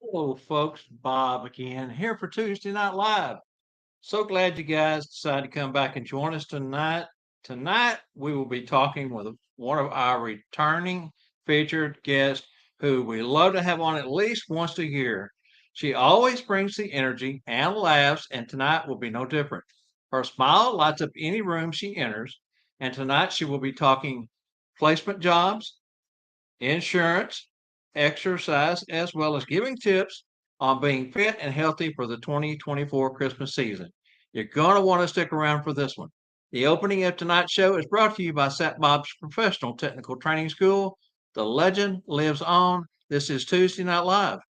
Hello, folks. Bob again, here for Tuesday Night Live. So glad you guys decided to come back and join us tonight. Tonight, we will be talking with one of our returning featured guests who we love to have on at least once a year. She always brings the energy and laughs, and tonight will be no different. Her smile lights up any room she enters, and tonight she will be talking placement jobs, insurance, exercise, as well as giving tips on being fit and healthy for the 2024 Christmas season. You're going to want to stick around for this one. The opening of tonight's show is brought to you by Sat Bob's Professional Technical Training School. The legend lives on. This is Tuesday Night Live.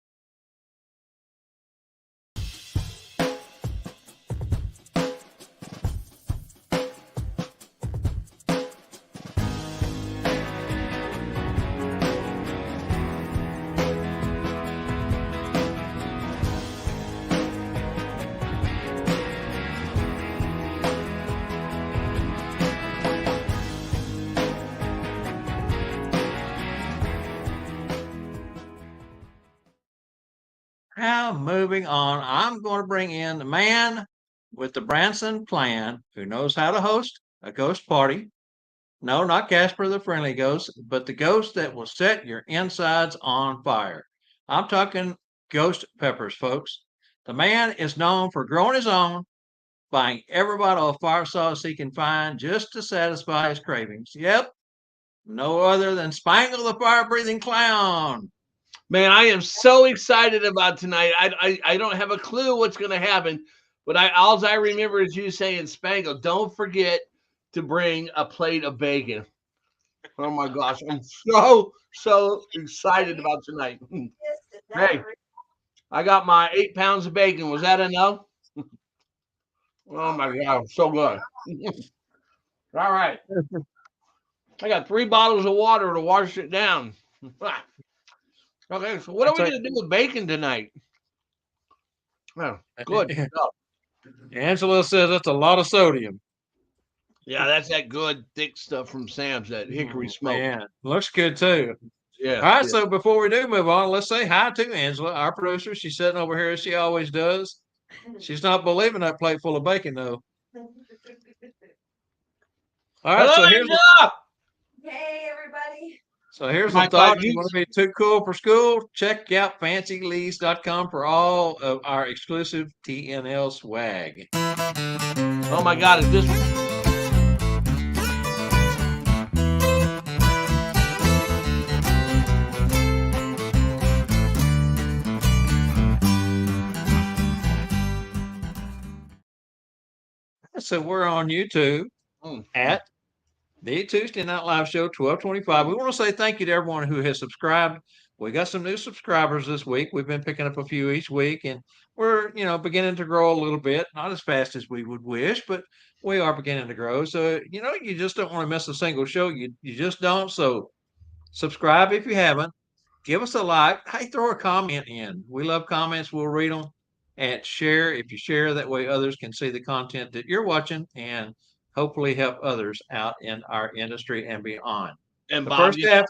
Now, moving on, I'm going to bring in the man with the Branson plan who knows how to host a ghost party. No, not Casper the Friendly Ghost, but the ghost that will set your insides on fire. I'm talking Ghost Peppers, folks. The man is known for growing his own, buying every bottle of fire sauce he can find just to satisfy his cravings. Yep, no other than Spangle the Fire Breathing Clown. Man, I am so excited about tonight. I don't have a clue what's going to happen, but all I remember is you saying, Spangle, don't forget to bring a plate of bacon. Oh my gosh, I'm so excited about tonight. Hey, I got my 8 pounds of bacon. Was that enough? Oh my God, so good. All right. I got 3 bottles of water to wash it down. Okay, so what are we going to do with bacon tonight? Oh, good. Angela says that's a lot of sodium. Yeah, that's that good thick stuff from Sam's, that hickory smoke. Man, looks good too. Yeah. All right, so before we do move on, let's say hi to Angela, our producer. She's sitting over here as she always does. She's not believing that plate full of bacon, though. All right, hello, so here's Angela! Hey, everybody. So here's the thought. You want to be too cool for school? Check out fancylees.com for all of our exclusive TNL swag. Oh my God, is this... So we're on YouTube at the Tuesday Night Live Show, 1225. We want to say thank you to everyone who has subscribed. We got some new subscribers this week. We've been picking up a few each week, and we're, beginning to grow a little bit. Not as fast as we would wish, but we are beginning to grow. So, you just don't want to miss a single show. You just don't. So subscribe if you haven't. Give us a like. Hey, throw a comment in. We love comments. We'll read them. And share if you share. That way others can see the content that you're watching and hopefully help others out in our industry and beyond. And the Bob, first half,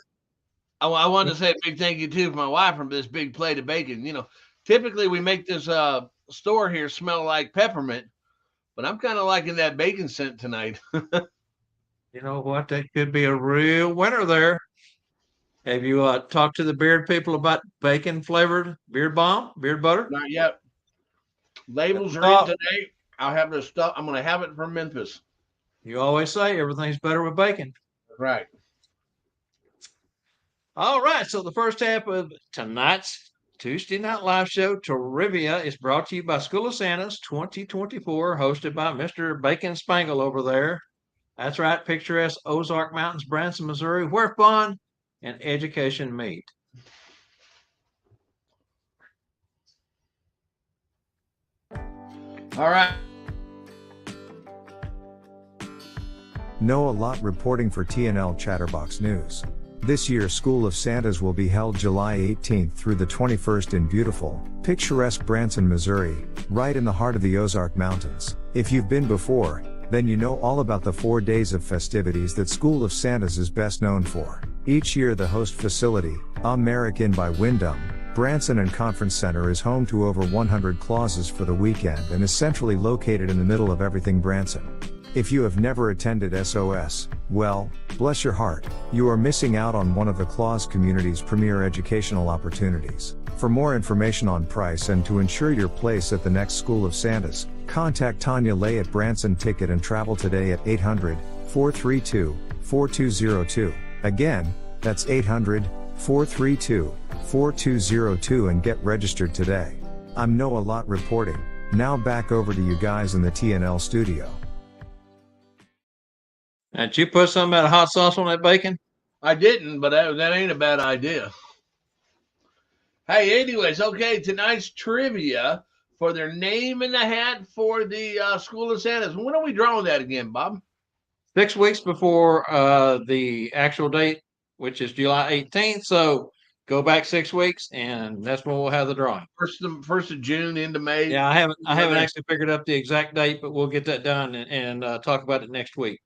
I want to say a big thank you too for my wife for this big plate of bacon. Typically we make this store here smell like peppermint, but I'm kind of liking that bacon scent tonight. You know what? That could be a real winner there. Have you talked to the beard people about bacon flavored beard butter? Not yet. Labels are in today. I'll have the stuff. I'm going to have it from Memphis. You always say everything's better with bacon. Right. All right. So the first half of tonight's Tuesday Night Live Show Trivia is brought to you by School of Santa's 2024, hosted by Mr. Bacon Spangle over there. That's right. Picturesque Ozark Mountains, Branson, Missouri, where fun and education meet. All right. Noah Lott reporting for TNL Chatterbox News. This year's School of Santas will be held July 18th through the 21st in beautiful, picturesque Branson, Missouri, right in the heart of the Ozark Mountains. If you've been before, then you know all about the 4 days of festivities that School of Santas is best known for. Each year the host facility, American by Wyndham, Branson and Conference Center is home to over 100 clauses for the weekend and is centrally located in the middle of everything Branson. If you have never attended SOS, well, bless your heart, you are missing out on one of the Claus community's premier educational opportunities. For more information on price and to ensure your place at the next School of Santas, contact Tanya Lay at Branson Ticket and Travel today at 800-432-4202. Again, that's 800-432-4202 and get registered today. I'm Noah Lott reporting. Now back over to you guys in the TNL studio. Now, did you put some of that hot sauce on that bacon? I didn't, but that ain't a bad idea. Hey, anyways, okay, tonight's trivia for their name in the hat for the School of Santas. When are we drawing that again, Bob? 6 weeks before the actual date, which is July 18th. So go back 6 weeks, and that's when we'll have the drawing. First of June into May. Yeah, I haven't actually figured up the exact date, but we'll get that done and talk about it next week.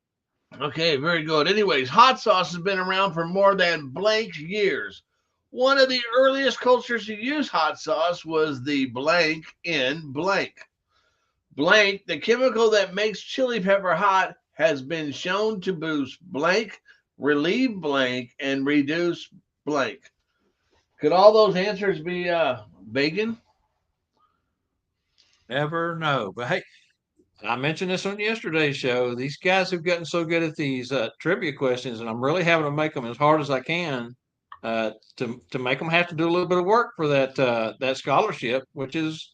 Okay, very good. Anyways, hot sauce has been around for more than blank years. One of the earliest cultures to use hot sauce was the blank in blank. Blank, the chemical that makes chili pepper hot, has been shown to boost blank, relieve blank, and reduce blank. Could all those answers be bacon? Never know. But hey, I mentioned this on yesterday's show. These guys have gotten so good at these trivia questions, and I'm really having to make them as hard as I can to make them have to do a little bit of work for that scholarship, which is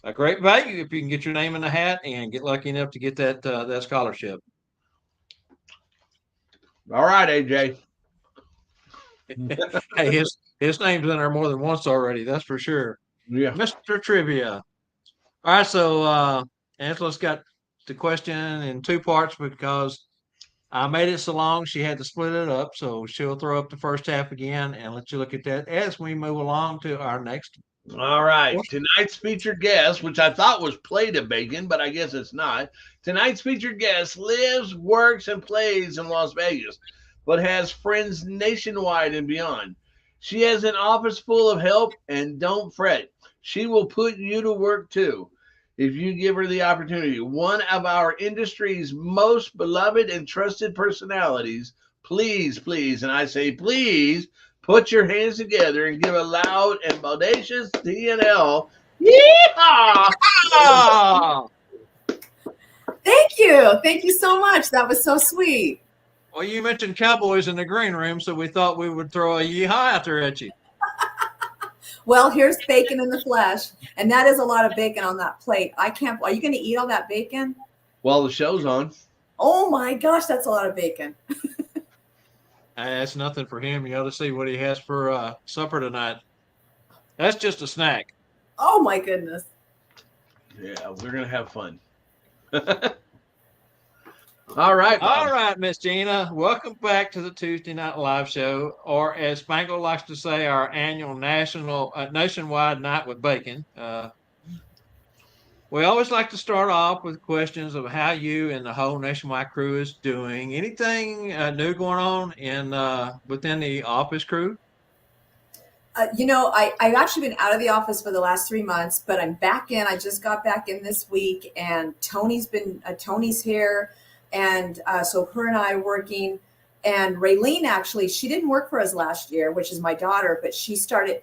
a great value if you can get your name in the hat and get lucky enough to get that scholarship. All right, AJ. Hey, his name's in there more than once already. That's for sure. Yeah. Mr. Trivia. All right, so Angela's got the question in two parts because I made it so long she had to split it up. So she'll throw up the first half again and let you look at that as we move along to our next. All right. Tonight's featured guest, which I thought was plate of bacon, but I guess it's not. Tonight's featured guest lives, works, and plays in Las Vegas, but has friends nationwide and beyond. She has an office full of help, and don't fret. She will put you to work too if you give her the opportunity. One of our industry's most beloved and trusted personalities. Please, and I say please, put your hands together and give a loud and bodacious TNL. Yeehaw! Thank you. Thank you so much. That was so sweet. Well, you mentioned Cowboys in the green room, so we thought we would throw a yeehaw out there at you. Well, here's bacon in the flesh, and that is a lot of bacon on that plate. I can't. Are you going to eat all that bacon? Well, the show's on. Oh my gosh, that's a lot of bacon. That's nothing for him. You ought to see what he has for supper tonight. That's just a snack. Oh my goodness. Yeah, we're gonna have fun. All right, Bob. All right, Miss Gina. Welcome back to the Tuesday Night Live Show, or as Spangle likes to say, our annual nationwide night with bacon. We always like to start off with questions of how you and the whole nationwide crew is doing. Anything new going on within the office crew? I've actually been out of the office for the last 3 months, but I'm back in. I just got back in this week, and Tony's here. And so her and I are working, and Raylene, actually, she didn't work for us last year, which is my daughter, but she started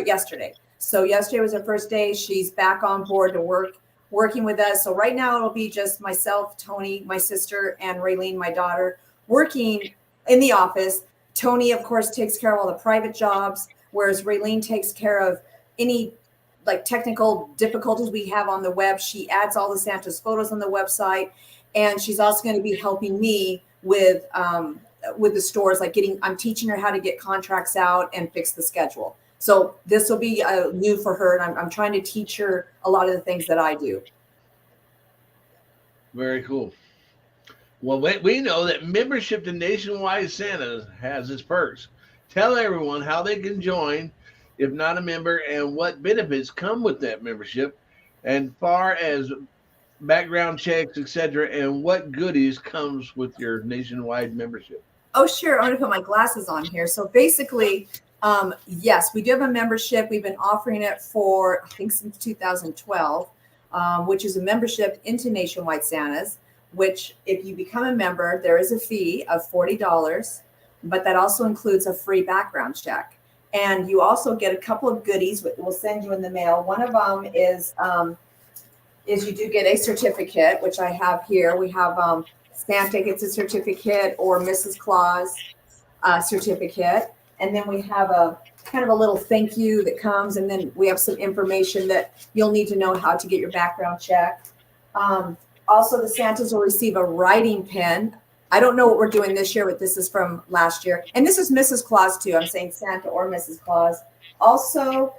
yesterday. So yesterday was her first day. She's back on board to working with us. So right now it'll be just myself, Tony, my sister, and Raylene, my daughter, working in the office. Tony, of course, takes care of all the private jobs, whereas Raylene takes care of any technical difficulties we have on the web. She adds all the Santa's photos on the website. And she's also going to be helping me with the stores, I'm teaching her how to get contracts out and fix the schedule. So this will be new for her, and I'm trying to teach her a lot of the things that I do. Very cool. Well, we know that membership to Nationwide Santa has its perks. Tell everyone how they can join if not a member and what benefits come with that membership, and far as background checks, etc., and what goodies comes with your nationwide membership. Oh, sure. I'm going to put my glasses on here. So basically, Yes, we do have a membership. We've been offering it for, I think, since 2012, which is a membership into Nationwide Santas, which if you become a member, there is a fee of $40, but that also includes a free background check. And you also get a couple of goodies we'll send you in the mail. One of them is you do get a certificate, which I have here. We have Santa gets a certificate or Mrs. Claus certificate. And then we have a kind of a little thank you that comes. And then we have some information that you'll need to know how to get your background check. Also, the Santas will receive a writing pen. I don't know what we're doing this year, but this is from last year. And this is Mrs. Claus, too. I'm saying Santa or Mrs. Claus. Also,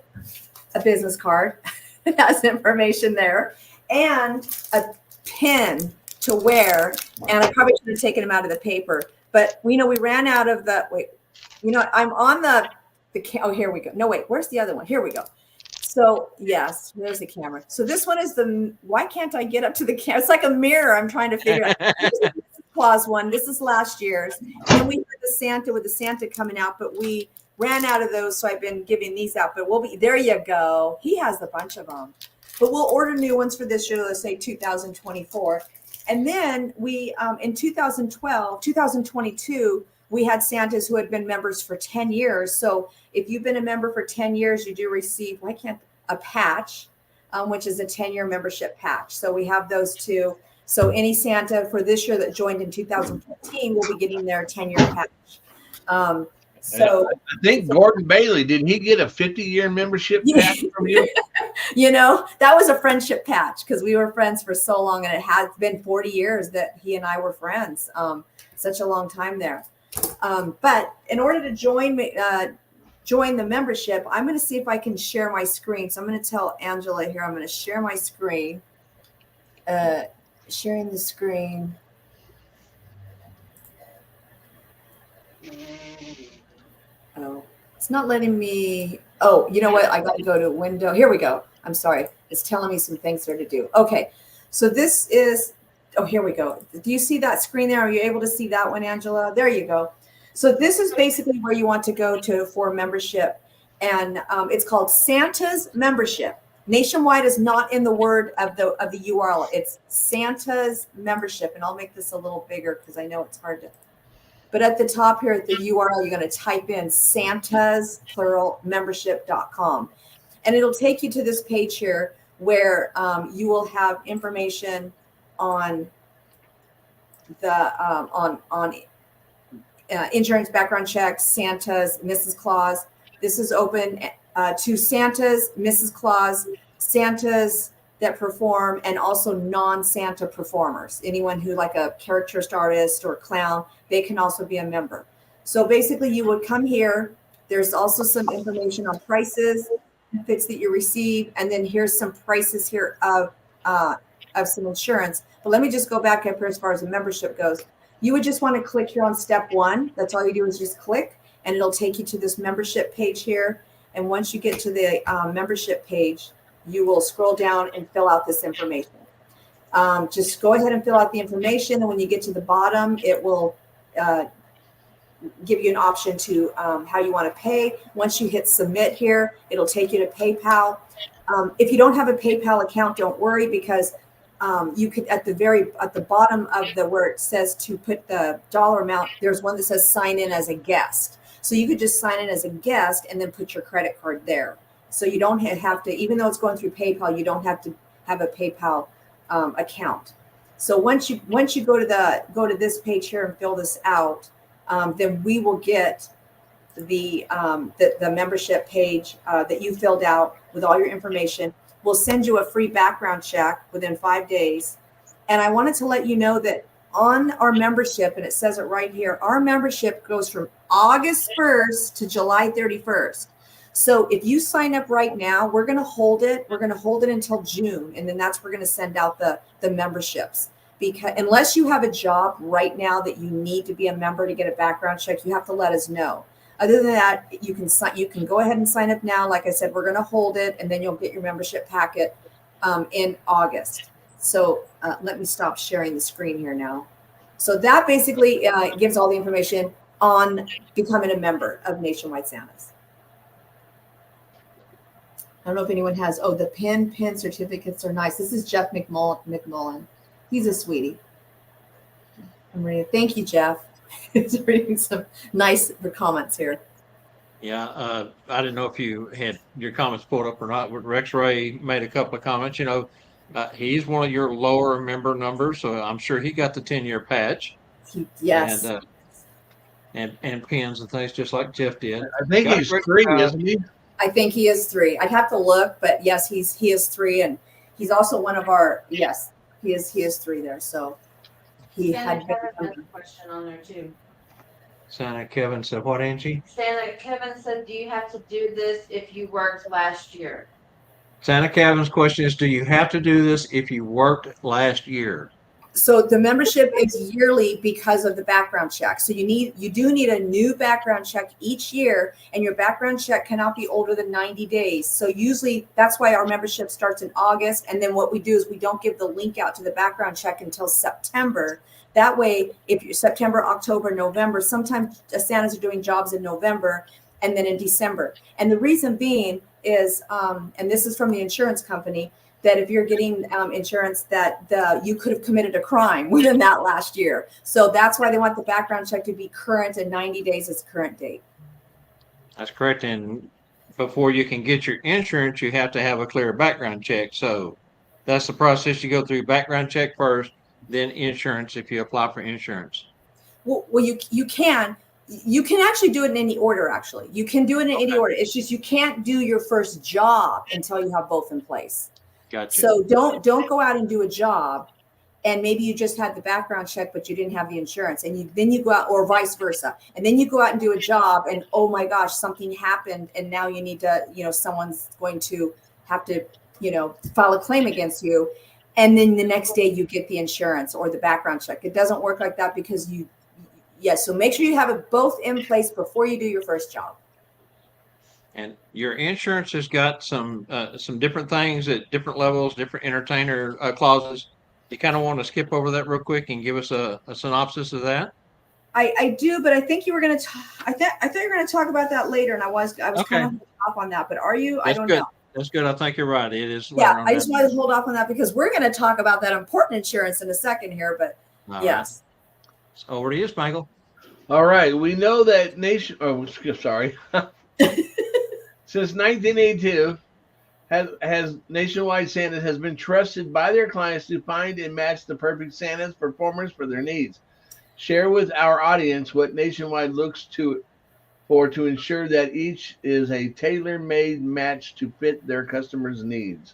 a business card that has information there. And a pin to wear. And I probably should have taken them out of the paper. But, we ran out of the, wait, I'm on the oh, here we go. No, wait, where's the other one? Here we go. So, yes, there's the camera. So this one is why can't I get up to the camera? It's like a mirror. I'm trying to figure out. This is the Claus one. This is last year's. And we had the Santa with the Santa coming out, but we ran out of those. So I've been giving these out, but there you go. He has a bunch of them, but we'll order new ones for this year. Let's say 2024. And then we, in 2022, we had Santas who had been members for 10 years. So if you've been a member for 10 years, you do receive, a patch, which is a 10-year membership patch. So we have those too. So any Santa for this year that joined in 2015 will be getting their 10-year patch. So I think Gordon Bailey, didn't he get a 50-year membership patch from you? That was a friendship patch because we were friends for so long, and it has been 40 years that he and I were friends. Such a long time there. But in order to join the membership, I'm going to see if I can share my screen. So I'm going to tell Angela here, I'm going to share my screen. Sharing the screen. Oh, it's not letting me. Oh, you know what? I got to go to window. Here we go. I'm sorry. It's telling me some things there to do. Okay. So this is, oh, here we go. Do you see that screen there? Are you able to see that one, Angela? There you go. So this is basically where you want to go to for membership. And it's called Santa's Membership. Nationwide is not in the word of the URL. It's Santa's Membership. And I'll make this a little bigger because I know it's hard to. But at the top here at the URL, you're going to type in Santa's plural membership.com. And it'll take you to this page here where you will have information on the insurance background checks, Santa's, Mrs. Claus. This is open to Santa's, Mrs. Claus, Santa's that perform, and also non-Santa performers. Anyone who like a caricaturist artist or clown, they can also be a member. So basically you would come here. There's also some information on prices, benefits that you receive, and then here's some prices here of some insurance. But let me just go back up here as far as the membership goes. You would just want to click here on step 1. That's all you do is just click, and it'll take you to this membership page here. And once you get to the membership page, you will scroll down and fill out this information. Just go ahead and fill out the information. And when you get to the bottom, it will give you an option to how you want to pay. Once you hit submit here, it'll take you to PayPal. If you don't have a PayPal account, don't worry, because you could at the bottom of where it says to put the dollar amount, there's one that says sign in as a guest. So you could just sign in as a guest and then put your credit card there. So you don't have to, even though it's going through PayPal, you don't have to have a PayPal account. So once you go to this page here and fill this out, then we will get the membership page that you filled out with all your information. We'll send you a free background check within 5 days. And I wanted to let you know that on our membership, and it says it right here, our membership goes from August 1st to July 31st. So if you sign up right now, we're going to hold it. We're going to hold it until June. And then we're going to send out the memberships, because unless you have a job right now that you need to be a member to get a background check, you have to let us know. Other than that, you can go ahead and sign up now. Like I said, we're going to hold it, and then you'll get your membership packet in August. So let me stop sharing the screen here now. So that basically gives all the information on becoming a member of Nationwide Santas. I don't know if anyone has. Oh, the pin certificates are nice. This is Jeff McMullen. He's a sweetie. I'm ready. Thank you, Jeff. He's reading some nice comments here. Yeah, I didn't know if you had your comments pulled up or not, but Rex Ray made a couple of comments. He's one of your lower member numbers, so I'm sure he got the 10-year patch. Yes. And pins and things just like Jeff did. I think Got a he's great 3, crowd. isn't he? I think he is 3. I'd have to look, but yes, he is 3, and he's also one of our. Yes, he is 3 there. So he Santa had. Kevin has a question on there too. Santa Kevin said, "What, Angie?" Santa Kevin said, "Do you have to do this if you worked last year?" Santa Kevin's question is, do you have to do this if you worked last year? So the membership is yearly because of the background check. So you do need a new background check each year, and your background check cannot be older than 90 days. So usually that's why our membership starts in August. And then what we do is we don't give the link out to the background check until September. That way, if you're September, October, November, sometimes Santas are doing jobs in November and then in December. And the reason being is, and this is from the insurance company, that if you're getting insurance, that you could have committed a crime within that last year. So that's why they want the background check to be current, and 90 days is current date. That's correct. And before you can get your insurance, you have to have a clear background check. So that's the process. You go through background check first, then insurance if you apply for insurance. Well, you can actually do it in any order. Actually, you can do it in any order. It's just you can't do your first job until you have both in place. Gotcha. So don't go out and do a job, and maybe you just had the background check, but you didn't have the insurance, and then you go out, or vice versa, and then you go out and do a job, and oh my gosh, something happened, and now you need to, someone's going to have to, file a claim against you, and then the next day you get the insurance or the background check. It doesn't work like that because so make sure you have it both in place before you do your first job. And your insurance has got some different things at different levels, different entertainer clauses. You kind of want to skip over that real quick and give us a synopsis of that? I do, but I think you were going to I thought you were going to talk about that later, and I was Okay. kind of off on that, but are you? That's I don't good. know. That's good. I think you're right. It is. Yeah, I just wanted to hold off on that because we're going to talk about that important insurance in a second here, but All yes. Right. So over to you, Spangle. All right. We know that since 1982, has Nationwide Santas has been trusted by their clients to find and match the perfect Santa's performers for their needs. Share with our audience what Nationwide looks for to ensure that each is a tailor-made match to fit their customers' needs.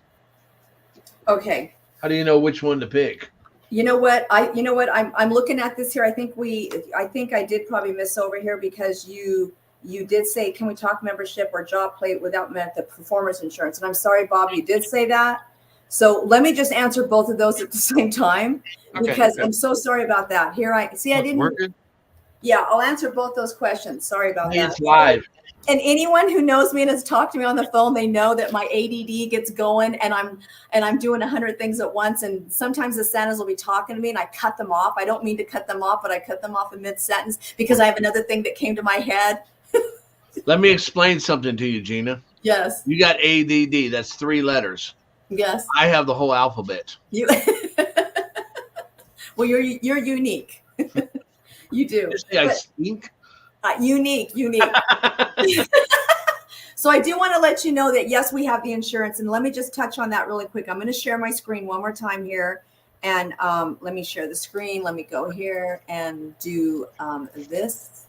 Okay. How do you know which one to pick? You know what? I'm looking at this here. I think I did probably miss over here because you did say, can we talk membership or job plate without the performance insurance? And I'm sorry, Bob, you did say that. So let me just answer both of those at the same time because I'm so sorry about that. I didn't. We're good. Yeah, I'll answer both those questions. Sorry about that. It's live. And anyone who knows me and has talked to me on the phone, they know that my ADD gets going and I'm doing 100 things at once. And sometimes the Santas will be talking to me and I cut them off. I don't mean to cut them off, but I cut them off in mid-sentence because I have another thing that came to my head. Let me explain something to you, Gina. Yes. You got ADD. That's 3 letters. Yes. I have the whole alphabet. Well, you're unique. You do. You say I stink? Unique. So I do want to let you know that, yes, we have the insurance. And let me just touch on that really quick. I'm going to share my screen one more time here. And let me share the screen. Let me go here and do this.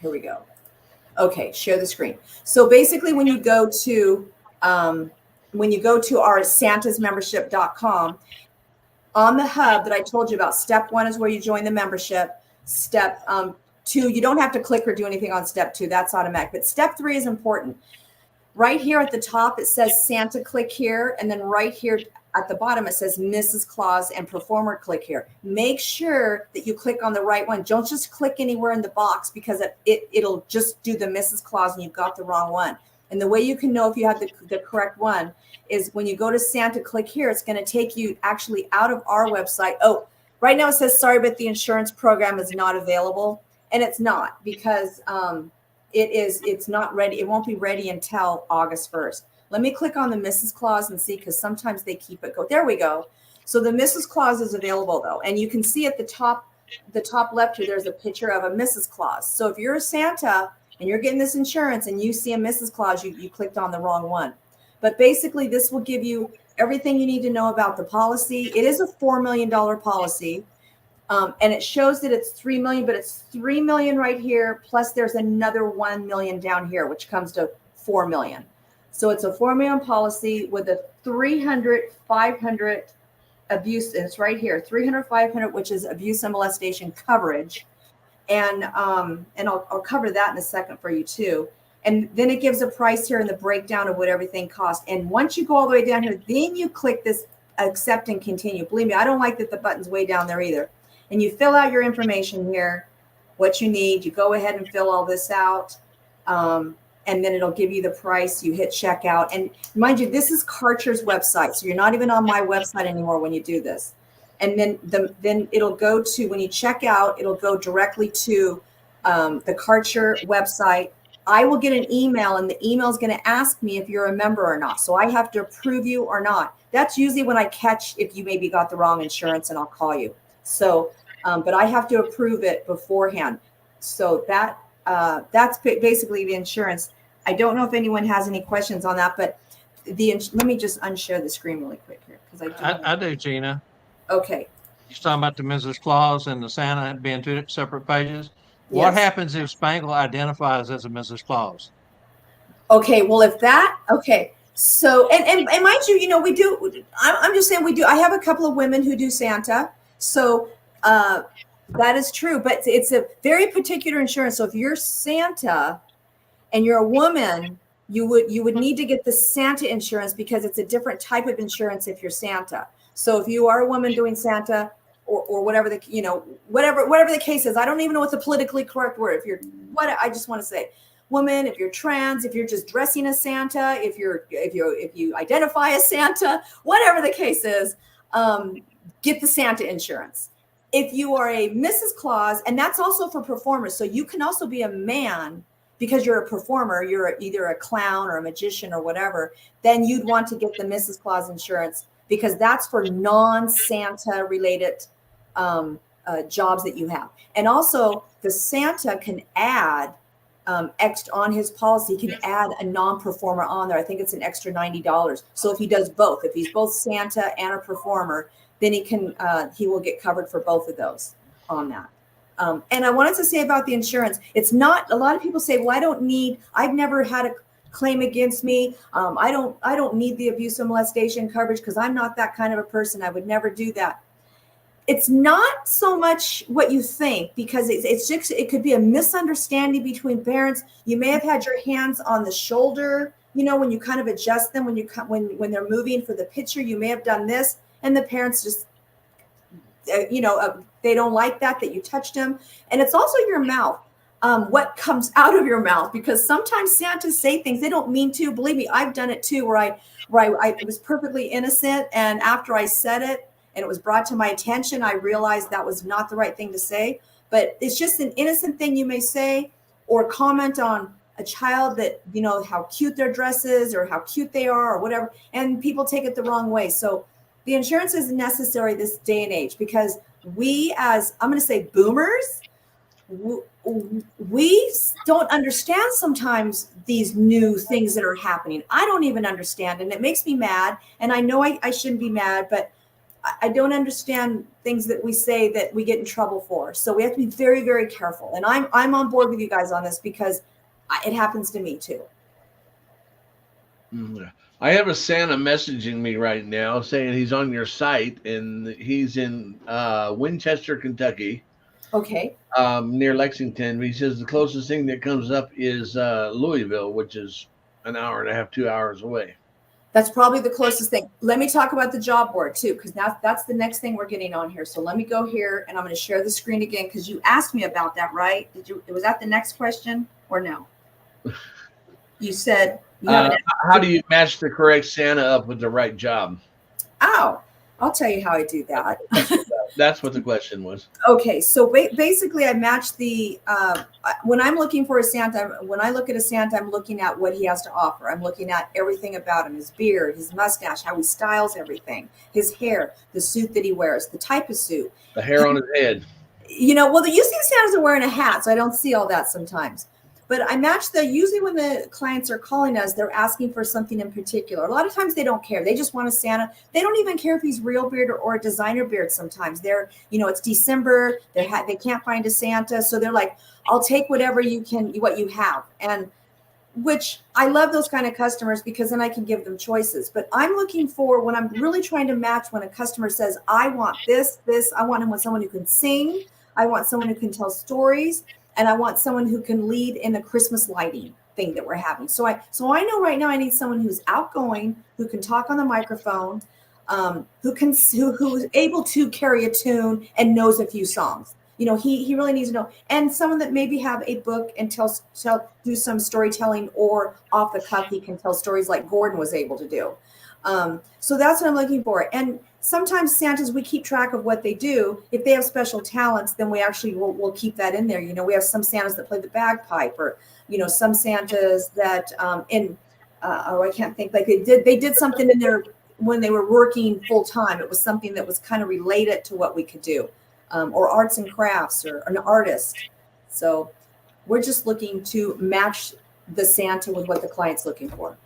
Here we go. Okay, share the screen. So basically when you go to our santasmembership.com, on the hub that I told you about, step 1 is where you join the membership. Step 2, you don't have to click or do anything on step 2. That's automatic. But step 3 is important. Right here at the top, it says Santa, click here. And then right here at the bottom, it says Mrs. Claus and Performer, click here. Make sure that you click on the right one. Don't just click anywhere in the box because it'll just do the Mrs. Claus and you've got the wrong one. And the way you can know if you have the correct one is when you go to Santa, click here. It's going to take you actually out of our website. Oh, right now it says, sorry, but the insurance program is not available. And it's not because it's not ready. It won't be ready until August 1st. Let me click on the Mrs. Claus and see, because sometimes they keep it go. There we go. So the Mrs. Claus is available though. And you can see at the top left here, there's a picture of a Mrs. Claus. So if you're a Santa and you're getting this insurance and you see a Mrs. Claus, you clicked on the wrong one. But basically this will give you everything you need to know about the policy. It is a $4 million policy. And it shows that it's 3 million, but it's 3 million right here. Plus there's another 1 million down here, which comes to 4 million. So it's a 4 million policy with a 300, 500 abuse. And it's right here, 300, 500, which is abuse and molestation coverage. And I'll cover that in a second for you too. And then it gives a price here and the breakdown of what everything costs. And once you go all the way down here, then you click this accept and continue. Believe me, I don't like that the button's way down there either. And you fill out your information here, what you need. You go ahead and fill all this out. And then it'll give you the price. You hit checkout. And mind you, this is Karcher's website. So you're not even on my website anymore when you do this. And then it'll go to, when you check out, it'll go directly to the Karcher website. I will get an email, and the email is going to ask me if you're a member or not. So I have to approve you or not. That's usually when I catch if you maybe got the wrong insurance, and I'll call you. So, but I have to approve it beforehand. So that's basically the insurance. I don't know if anyone has any questions on that, but let me just unshare the screen really quick here, because I do, Gina. Okay. You're talking about the Mrs. Claus and the Santa being two separate pages. Yes. What happens if Spangle identifies as a Mrs. Claus? Okay, well, okay. So, and mind you, we do, I'm just saying we do. I have a couple of women who do Santa. So that is true, but it's a very particular insurance. So if you're Santa and you're a woman, you would need to get the Santa insurance, because it's a different type of insurance if you're Santa. So if you are a woman doing Santa, or whatever whatever the case is, I don't even know what the politically correct word. I just want to say, woman, if you're trans, if you're just dressing as Santa, if you identify as Santa, whatever the case is, get the Santa insurance. If you are a Mrs. Claus, and that's also for performers, so you can also be a man because you're a performer, you're either a clown or a magician or whatever, then you'd want to get the Mrs. Claus insurance, because that's for non-Santa related jobs that you have. And also the Santa can add extra on his policy, he can add a non-performer on there. I think it's an extra $90. So if he does both, if he's both Santa and a performer, then he will get covered for both of those on that. And I wanted to say about the insurance, it's not, a lot of people say, well, I've never had a claim against me. I don't need the abuse and molestation coverage because I'm not that kind of a person. I would never do that. It's not so much what you think, because it's just, it could be a misunderstanding between parents. You may have had your hands on the shoulder, when you kind of adjust them, when they're moving for the picture, you may have done this, and the parents just, they don't like that you touched them. And it's also your mouth, what comes out of your mouth, because sometimes Santas say things they don't mean to. Believe me, I've done it too, where I was perfectly innocent, and after I said it, and it was brought to my attention, I realized that was not the right thing to say. But it's just an innocent thing you may say, or comment on a child that, how cute their dress is or how cute they are or whatever. And people take it the wrong way. So the insurance is necessary this day and age, because we, as I'm going to say boomers, we don't understand sometimes these new things that are happening. I don't even understand. And it makes me mad. And I know I shouldn't be mad, but I don't understand things that we say that we get in trouble for. So we have to be very, very careful. And I'm on board with you guys on this, because it happens to me too. I have a Santa messaging me right now saying he's on your site, and he's in Winchester, Kentucky. Okay. Near Lexington. He says the closest thing that comes up is Louisville, which is an hour and a half, 2 hours away. That's probably the closest thing. Let me talk about the job board too, because that's the next thing we're getting on here. So let me go here, and I'm going to share the screen again, because you asked me about that, right? Was that the next question or no? You said, how do you match the correct Santa up with the right job? Oh, I'll tell you how I do that. That's what the question was. Okay, so basically, I match the when I'm looking for a Santa. When I look at a Santa, I'm looking at what he has to offer. I'm looking at everything about him: his beard, his mustache, how he styles everything, his hair, the suit that he wears, the type of suit. The hair on his head. You know, well, usually Santas are wearing a hat, so I don't see all that sometimes. But I match usually when the clients are calling us, they're asking for something in particular. A lot of times they don't care. They just want a Santa. They don't even care if he's real beard or a designer beard sometimes. They're, it's December. They can't find a Santa. So they're like, I'll take whatever what you have. And which I love those kind of customers because then I can give them choices. But I'm looking for when I'm really trying to match when a customer says, I want this, I want him with someone who can sing. I want someone who can tell stories. And I want someone who can lead in the Christmas lighting thing that we're having. So I know right now I need someone who's outgoing, who can talk on the microphone, who's able to carry a tune and knows a few songs. He really needs to know, and someone that maybe have a book and do some storytelling, or off the cuff he can tell stories like Gordon was able to do. So that's what I'm looking for. And sometimes Santas, we keep track of what they do. If they have special talents, then we actually we'll keep that in there. We have some Santas that play the bagpipe, or some Santas that I can't think, like they did something in there when they were working full time. It was something that was kind of related to what we could do, or arts and crafts, or an artist. So we're just looking to match the Santa with what the client's looking for.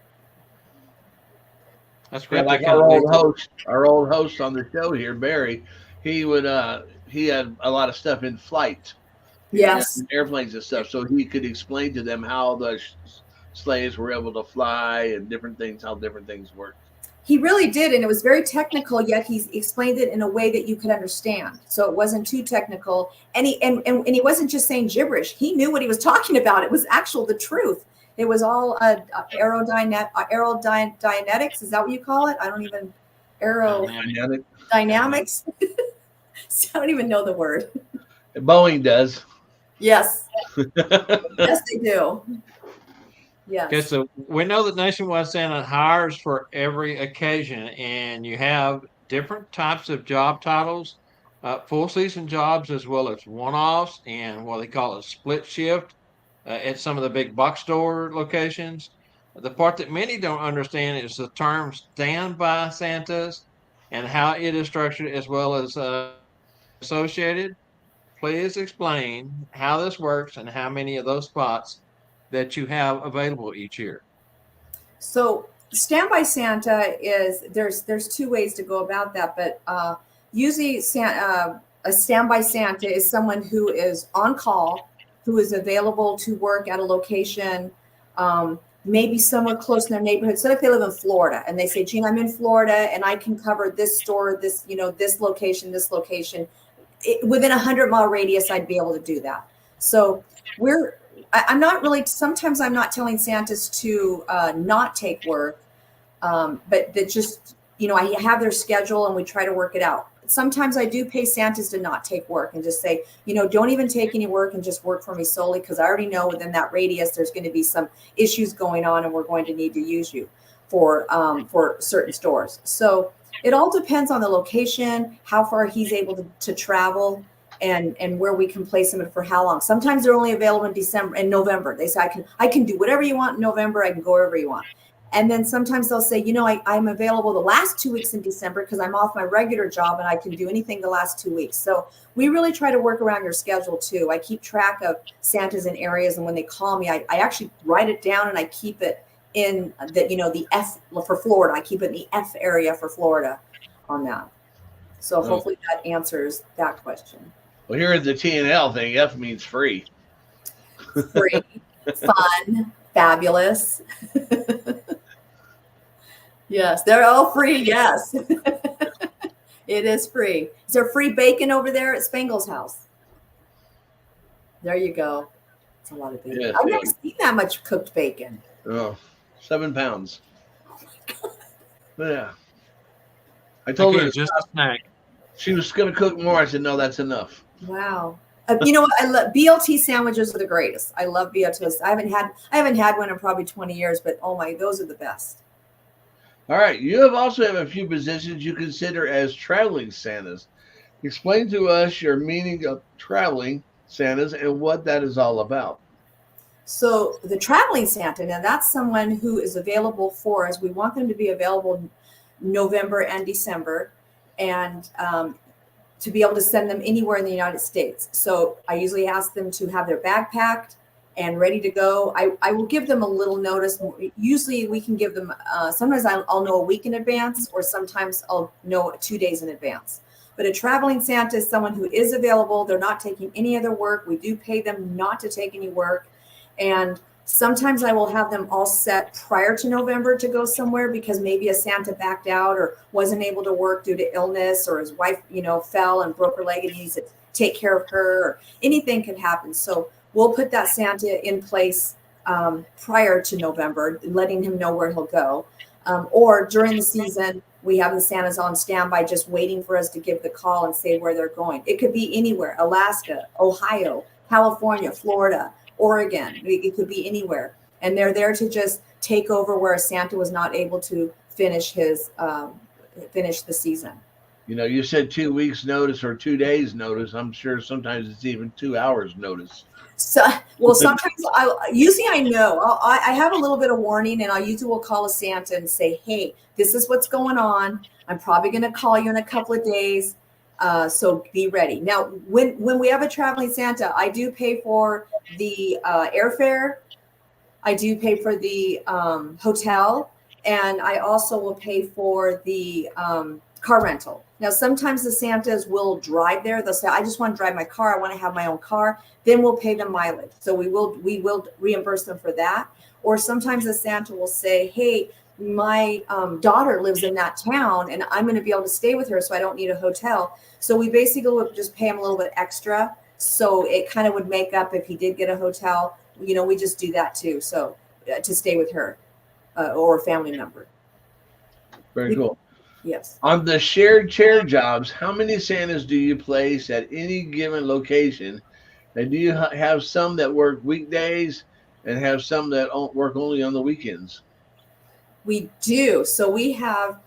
That's great. Yeah, like our old host on the show here, Barry, he had a lot of stuff in flight. Yes. Airplanes and stuff. So he could explain to them how the sleighs were able to fly and different things, how different things work. He really did. And it was very technical, yet he explained it in a way that you could understand. So it wasn't too technical. And he wasn't just saying gibberish. He knew what he was talking about. It was the truth. It was all aerodynamics. Is that what you call it? I don't even dynamics. I don't even know the word. Boeing does. Yes. Yes, they do. Yes. Okay, so we know that Nationwide Santa hires for every occasion, and you have different types of job titles, full season jobs as well as one-offs, and what they call a split shift at some of the big box store locations. The part that many don't understand is the term standby Santas and how it is structured, as well as associated. Please explain how this works and how many of those spots that you have available each year. So standby Santa is there's two ways to go about that, but usually a standby Santa is someone who is on call, who is available to work at a location, maybe somewhere close in their neighborhood. So if they live in Florida and they say, Gina, I'm in Florida and I can cover this store, this location, within 100-mile radius, I'd be able to do that. So I'm not really, sometimes I'm not telling Santas to not take work, but that just, I have their schedule and we try to work it out. Sometimes I do pay Santas to not take work and just say, don't even take any work and just work for me solely, because I already know within that radius there's going to be some issues going on and we're going to need to use you for certain stores. So it all depends on the location, how far he's able to travel, and where we can place them and for how long. Sometimes they're only available in November. They say, I can do whatever you want in November. I can go wherever you want. And then sometimes they'll say, I'm available the last 2 weeks in December because I'm off my regular job and I can do anything the last 2 weeks. So we really try to work around your schedule too. I keep track of Santas in areas, and when they call me, I actually write it down and I keep it in the F for Florida. I keep it in the F area for Florida on that. So hopefully that answers that question. Well, here at the TNL thing, F means free. Free, fun, fabulous. Yes, they're all free. Yes, it is free. Is there free bacon over there at Spangle's house? There you go. It's a lot of bacon. I've never seen that much cooked bacon. Oh, 7 pounds. Oh my God. Yeah. I told her just a snack. She was going to cook more. I said, no, that's enough. Wow. You know what? I love BLT sandwiches are the greatest. I love BLTs. I haven't had one in probably 20 years, but oh my, those are the best. All right. You also have a few positions you consider as traveling Santas. Explain to us your meaning of traveling Santas and what that is all about. So the traveling Santa, now that's someone who is available for us. We want them to be available November and December, and to be able to send them anywhere in the United States. So I usually ask them to have their bag packed and ready to go. I will give them a little notice. Usually we can give them, sometimes I'll know a week in advance, or sometimes I'll know 2 days in advance. But a traveling Santa is someone who is available. They're not taking any other work. We do pay them not to take any work. And sometimes I will have them all set prior to November to go somewhere, because maybe a Santa backed out or wasn't able to work due to illness, or his wife, fell and broke her leg and he needs to take care of her, or anything could happen. So we'll put that Santa in place prior to November, letting him know where he'll go. Or during the season, we have the Santas on standby, just waiting for us to give the call and say where they're going. It could be anywhere: Alaska, Ohio, California, Florida, Oregon. It could be anywhere. And they're there to just take over where Santa was not able to finish the season. You said 2 weeks notice or 2 days notice. I'm sure sometimes it's even 2 hours notice. So, well, sometimes I know I have a little bit of warning, and I usually will call a Santa and say, hey, this is what's going on. I'm probably going to call you in a couple of days. So be ready. Now, when we have a traveling Santa, I do pay for the airfare. I do pay for the hotel, and I also will pay for the car rental. Now, sometimes the Santas will drive there. They'll say, I just want to drive my car. I want to have my own car. Then we'll pay them mileage. So we will reimburse them for that. Or sometimes the Santa will say, hey, my daughter lives in that town and I'm going to be able to stay with her, so I don't need a hotel. So we basically would just pay him a little bit extra. So it kind of would make up if he did get a hotel. We just do that too. So to stay with her or a family member. Very cool. Yes. On the shared chair jobs, how many Santas do you place at any given location? And do you have some that work weekdays and have some that work only on the weekends? We do. So we have,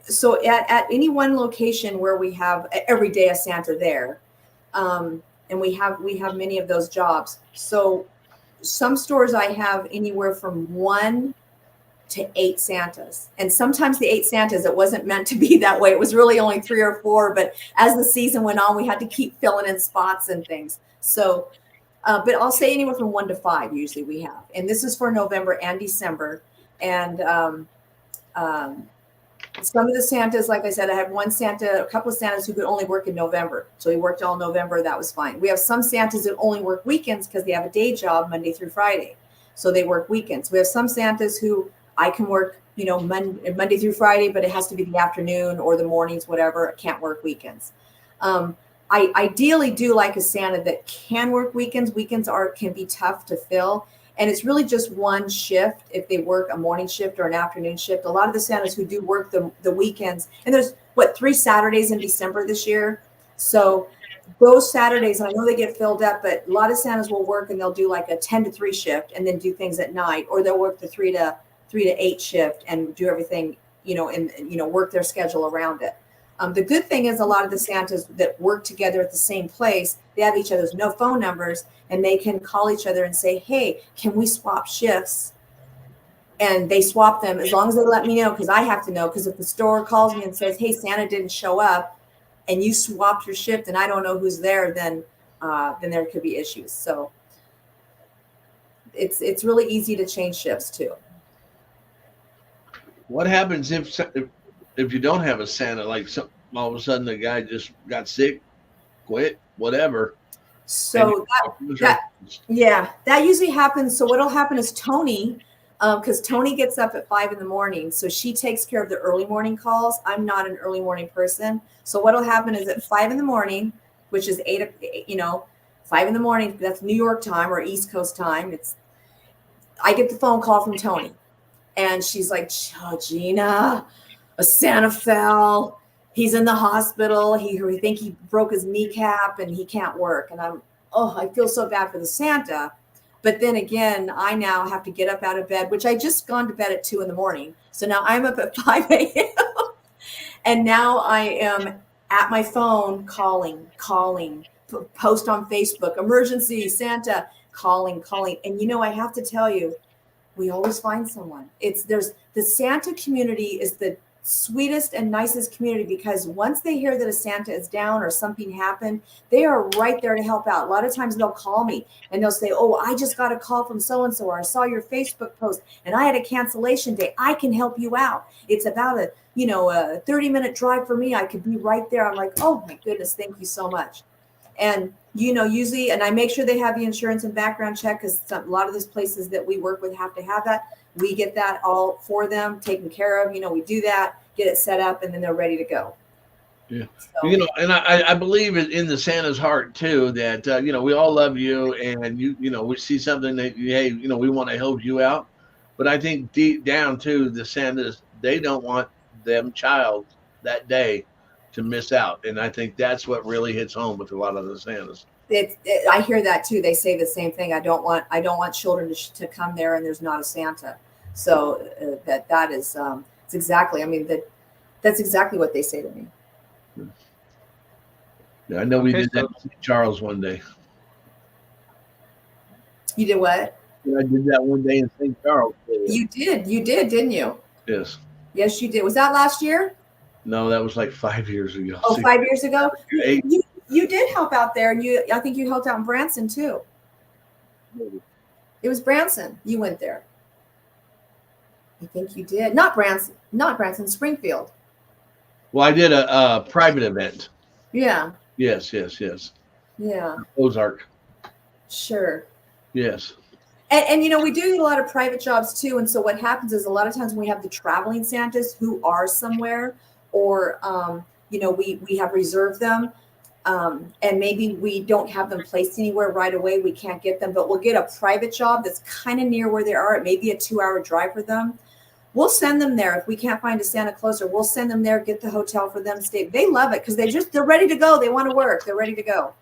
so at any one location where we have every day a Santa there, and we have many of those jobs. So some stores I have anywhere from 1 to 8 Santas, and sometimes the 8 Santas, it wasn't meant to be that way. It was really only 3 or 4, but as the season went on, we had to keep filling in spots and things. So, but I'll say anywhere from 1 to 5 usually we have, and this is for November and December. And some of the Santas, like I said, I had a couple of Santas who could only work in November. So he worked all November. That was fine. We have some Santas that only work weekends because they have a day job Monday through Friday. So they work weekends. We have some Santas who I can work, Monday through Friday, but it has to be the afternoon or the mornings, whatever. I can't work weekends. I ideally do like a Santa that can work weekends. Weekends can be tough to fill. And it's really just one shift if they work a morning shift or an afternoon shift. A lot of the Santas who do work the weekends, and there's 3 Saturdays in December this year. So those Saturdays, and I know they get filled up, but a lot of Santas will work and they'll do like a 10 to 3 shift and then do things at night, or they'll work the 3 to 8 shift and do everything, and work their schedule around it. The good thing is a lot of the Santas that work together at the same place, they have each other's phone numbers, and they can call each other and say, hey, can we swap shifts? And they swap them as long as they let me know, because I have to know, because if the store calls me and says, hey, Santa didn't show up, and you swapped your shift and I don't know who's there, then there could be issues. So it's really easy to change shifts too. What happens if you don't have a Santa? Like all of a sudden the guy just got sick, quit, whatever. So that usually happens. So what'll happen is Tony, because Tony gets up at 5 a.m, so she takes care of the early morning calls. I'm not an early morning person. So what'll happen is at 5 a.m, which is 5 a.m, that's New York time or East Coast time. I get the phone call from Tony. And she's like, oh, Gina, a Santa fell. He's in the hospital. We think he broke his kneecap and he can't work. And I feel so bad for the Santa. But then again, I now have to get up out of bed, which I just gone to bed at 2 a.m. So now I'm up at 5 a.m. And now I am at my phone calling, post on Facebook, emergency, Santa, calling. And I have to tell you, we always find someone. There's the Santa community is the sweetest and nicest community, because once they hear that a Santa is down or something happened, they are right there to help out. A lot of times they'll call me and they'll say, "Oh, I just got a call from so-and-so, or I saw your Facebook post and I had a cancellation day. I can help you out. It's about a 30-minute drive for me. I could be right there." I'm like, "Oh my goodness, thank you so much." And usually, and I make sure they have the insurance and background check, because a lot of those places that we work with have to have that. We get that all for them taken care of. We do that, get it set up, and then they're ready to go. Yeah. So, And I believe in the Santa's heart too, that, we all love you, and we see something that, hey, we want to help you out. But I think deep down too, the Santas, they don't want them child that day to miss out. And I think that's what really hits home with a lot of the Santas. I hear that too. They say the same thing. I don't want children to come there and there's not a Santa. So that is it's exactly. I mean, that's exactly what they say to me. Yeah, I know we Okay, did that in St. Charles one day. You did what? I did that one day in St. Charles. You did, didn't you? Yes. Yes, you did. Was that last year? No, that was like 5 years ago. Oh, 5 years ago? 8. You did help out there, and I think you helped out in Branson too. It was Branson. You went there. I think you did. Not Branson, Springfield. Well, I did a private event. Yeah. Yes. Yeah. Ozark. Sure. Yes. And we do a lot of private jobs too. And so what happens is a lot of times when we have the traveling Santas who are somewhere, or we have reserved them, and maybe we don't have them placed anywhere right away. We can't get them, but we'll get a private job that's kind of near where they are. It may be a 2-hour drive for them. We'll send them there. If we can't find a Santa closer, we'll send them there, get the hotel for them, stay. They love it because they're ready to go. They want to work. They're ready to go.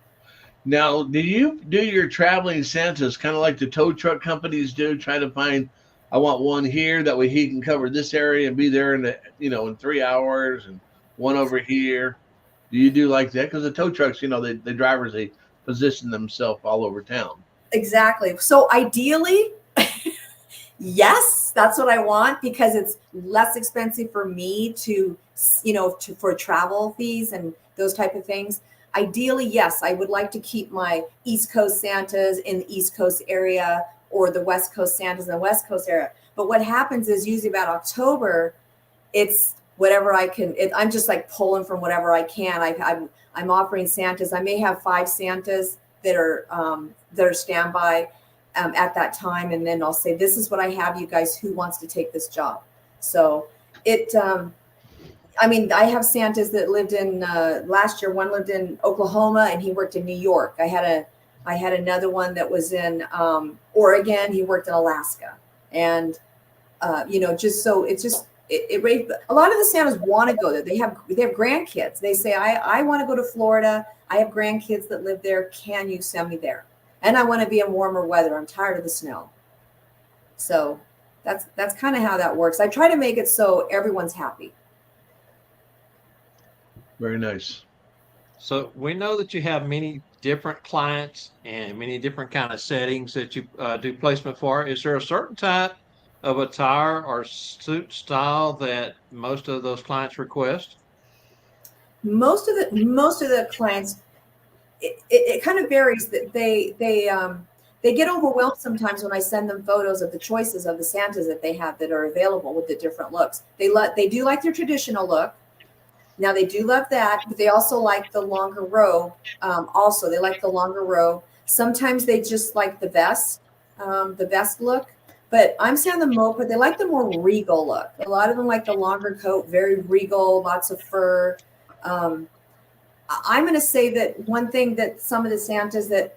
Now, do you do your traveling Santas kind of like the tow truck companies do? Try to find, I want one here, that way he can cover this area and be there in 3 hours, and one over here. Do you do like that? Because the tow trucks, the drivers, they position themselves all over town. Exactly. So ideally, yes, that's what I want, because it's less expensive for me for travel fees and those type of things. Ideally, yes, I would like to keep my East Coast Santas in the East Coast area, or the West Coast Santas in the West Coast area. But what happens is usually about October, it's whatever I can. I'm just like pulling from whatever I can. I'm offering Santas. I may have 5 Santas that are standby at that time, and then I'll say, "This is what I have. You guys, who wants to take this job?" So I have Santas that lived in last year. One lived in Oklahoma and he worked in New York. I had another one that was in Oregon. He worked in Alaska, and just so it's just a lot of the Santas want to go there. They have grandkids. They say, I want to go to Florida. I have grandkids that live there. Can you send me there? And I want to be in warmer weather. I'm tired of the snow. So that's kind of how that works. I try to make it so everyone's happy. Very nice. So we know that you have many different clients and many different kind of settings that you do placement for. Is there a certain type of attire or suit style that most of those clients request? Most of the clients, it kind of varies. That they get overwhelmed sometimes when I send them photos of the choices of the Santas that they have that are available with the different looks. They do like their traditional look. Now they do love that, but they also like the longer robe. They like the longer robe. Sometimes they just like the vest look. But I'm saying the moped, they like the more regal look. A lot of them like the longer coat, very regal, lots of fur. I'm going to say that one thing that some of the Santas that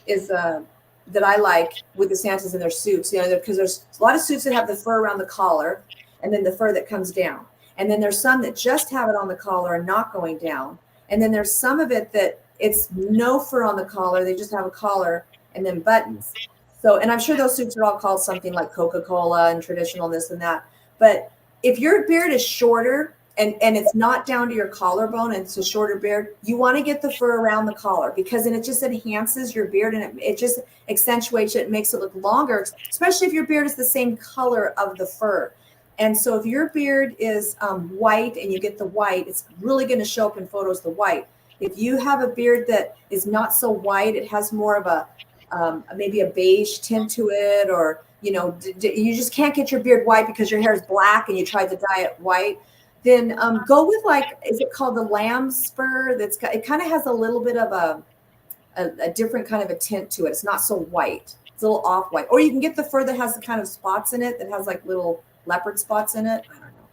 that I like with the Santas in their suits, because there's a lot of suits that have the fur around the collar, and then the fur that comes down. And then there's some that just have it on the collar and not going down. And then there's some of it that it's no fur on the collar. They just have a collar and then buttons. So, and I'm sure those suits are all called something like Coca-Cola and traditional this and that. But if your beard is shorter, and it's not down to your collarbone and it's a shorter beard, you want to get the fur around the collar because then it just enhances your beard and it just accentuates it, makes it look longer, especially if your beard is the same color of the fur. And so if your beard is white and you get the white, it's really going to show up in photos, the white. If you have a beard that is not so white, it has more of a maybe a beige tint to it, or, you know, you just can't get your beard white because your hair is black and you tried to dye it white, then go with, like, is it called the lamb's fur? That's got, it kind of has a little bit of a different kind of a tint to it. It's not so white. It's a little off white. Or you can get the fur that has the kind of spots in it that has like little leopard spots in it. I don't know.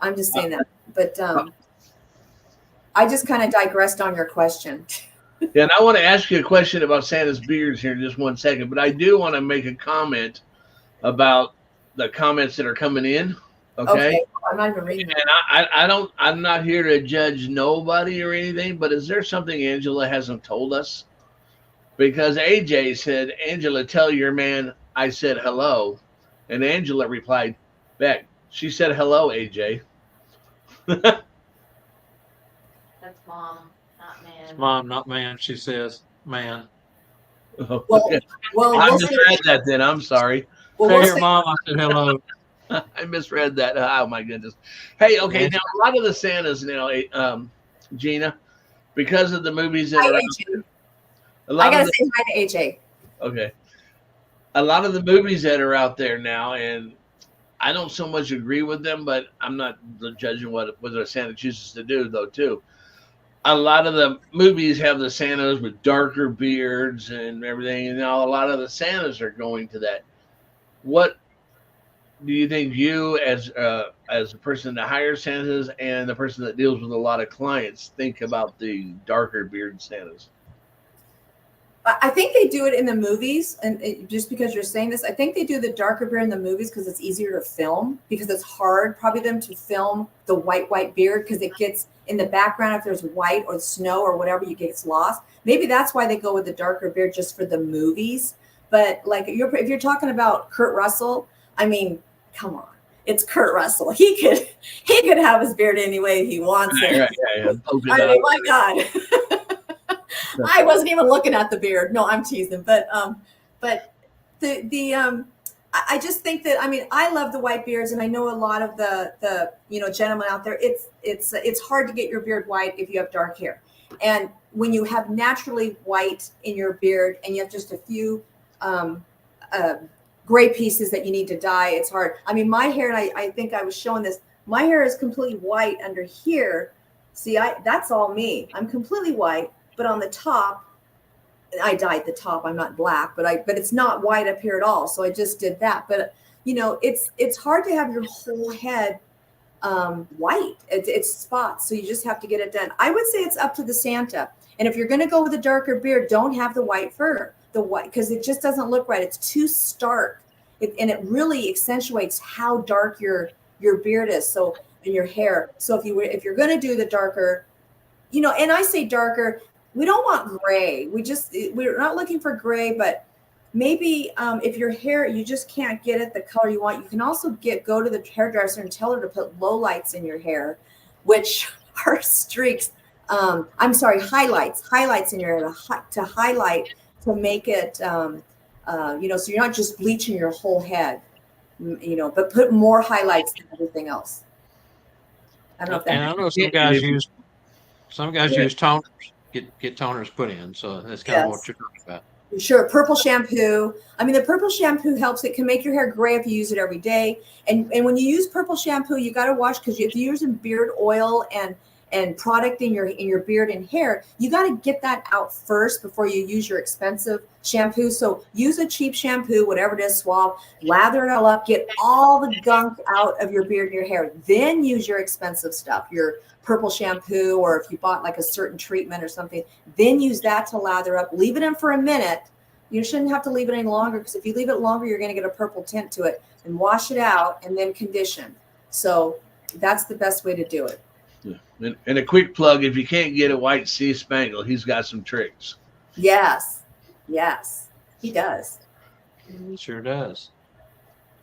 I'm just saying that. But I just kind of digressed on your question. Yeah, and I want to ask you a question about Santa's beards here in just 1 second, but I do want to make a comment about the comments that are coming in. Okay. I'm not even reading that. And I'm not here to judge nobody or anything, but is there something Angela hasn't told us? Because AJ said, Angela, tell your man I said hello. And Angela replied back, she said hello, AJ. That's mom, not man. It's mom, not man. She says, man. Well, Well, I misread that then. I'm sorry. well, Say we'll here, say- mom. I said hello. I misread that. Oh, my goodness. Hey, okay. Yeah. Now, a lot of the Santas now, Gina, because of the movies that Hi, are out AJ. there, a I lot gotta of the, say hi to AJ. okay. A lot of the movies that are out there now, and I don't so much agree with them, but I'm not judging what Santa chooses to do, though, too. A lot of the movies have the Santas with darker beards and everything, and now a lot of the Santas are going to that. What do you think you, as a person that hires Santas and the person that deals with a lot of clients, think about the darker beard Santas? I think they do it in the movies, and just because you're saying this, I think they do the darker beard in the movies because it's easier to film, because it's hard probably them to film the white beard because it gets in the background. If there's white or snow or whatever, you get lost. Maybe that's why they go with the darker beard just for the movies. But like if you're talking about Kurt Russell, I mean, come on, it's Kurt Russell. He could have his beard any way he wants it. Right, yeah. I mean, my God. I wasn't even looking at the beard. No, I'm teasing. But I just think that, I mean, I love the white beards, and I know a lot of the gentlemen out there. It's hard to get your beard white if you have dark hair, and when you have naturally white in your beard and you have just a few gray pieces that you need to dye, it's hard. I mean, my hair, and I think I was showing this. My hair is completely white under here. See, that's all me. I'm completely white. But on the top, I dyed the top. I'm not black, but it's not white up here at all. So I just did that. But it's hard to have your whole head white. It's spots. So you just have to get it done. I would say it's up to the Santa. And if you're going to go with a darker beard, don't have the white fur, because it just doesn't look right. It's too stark, and it really accentuates how dark your beard is. So in your hair. So if you're going to do the darker, and I say darker. We don't want gray. We're not looking for gray, but maybe if your hair, you just can't get it the color you want, you can also go to the hairdresser and tell her to put lowlights in your hair, which are streaks. Highlights in your hair to highlight, to make it, so you're not just bleaching your whole head, but put more highlights than everything else. I don't know if that. And I know some guys use toners. Get toners put in, so that's kind of what you're talking about. Sure, purple shampoo. I mean, the purple shampoo helps. It can make your hair gray if you use it every day. And when you use purple shampoo, you got to wash, because if you're using beard oil and product in your beard and hair, you got to get that out first before you use your expensive shampoo. So use a cheap shampoo, whatever it is, Suave, lather it all up, get all the gunk out of your beard and your hair. Then use your expensive stuff, your purple shampoo, or if you bought like a certain treatment or something, then use that to lather up. Leave it in for a minute. You shouldn't have to leave it any longer, because if you leave it longer, you're going to get a purple tint to it. And wash it out and then condition. So that's the best way to do it. Yeah. And a quick plug, if you can't get a white sea spangle, he's got some tricks. Yes, he does. Sure does.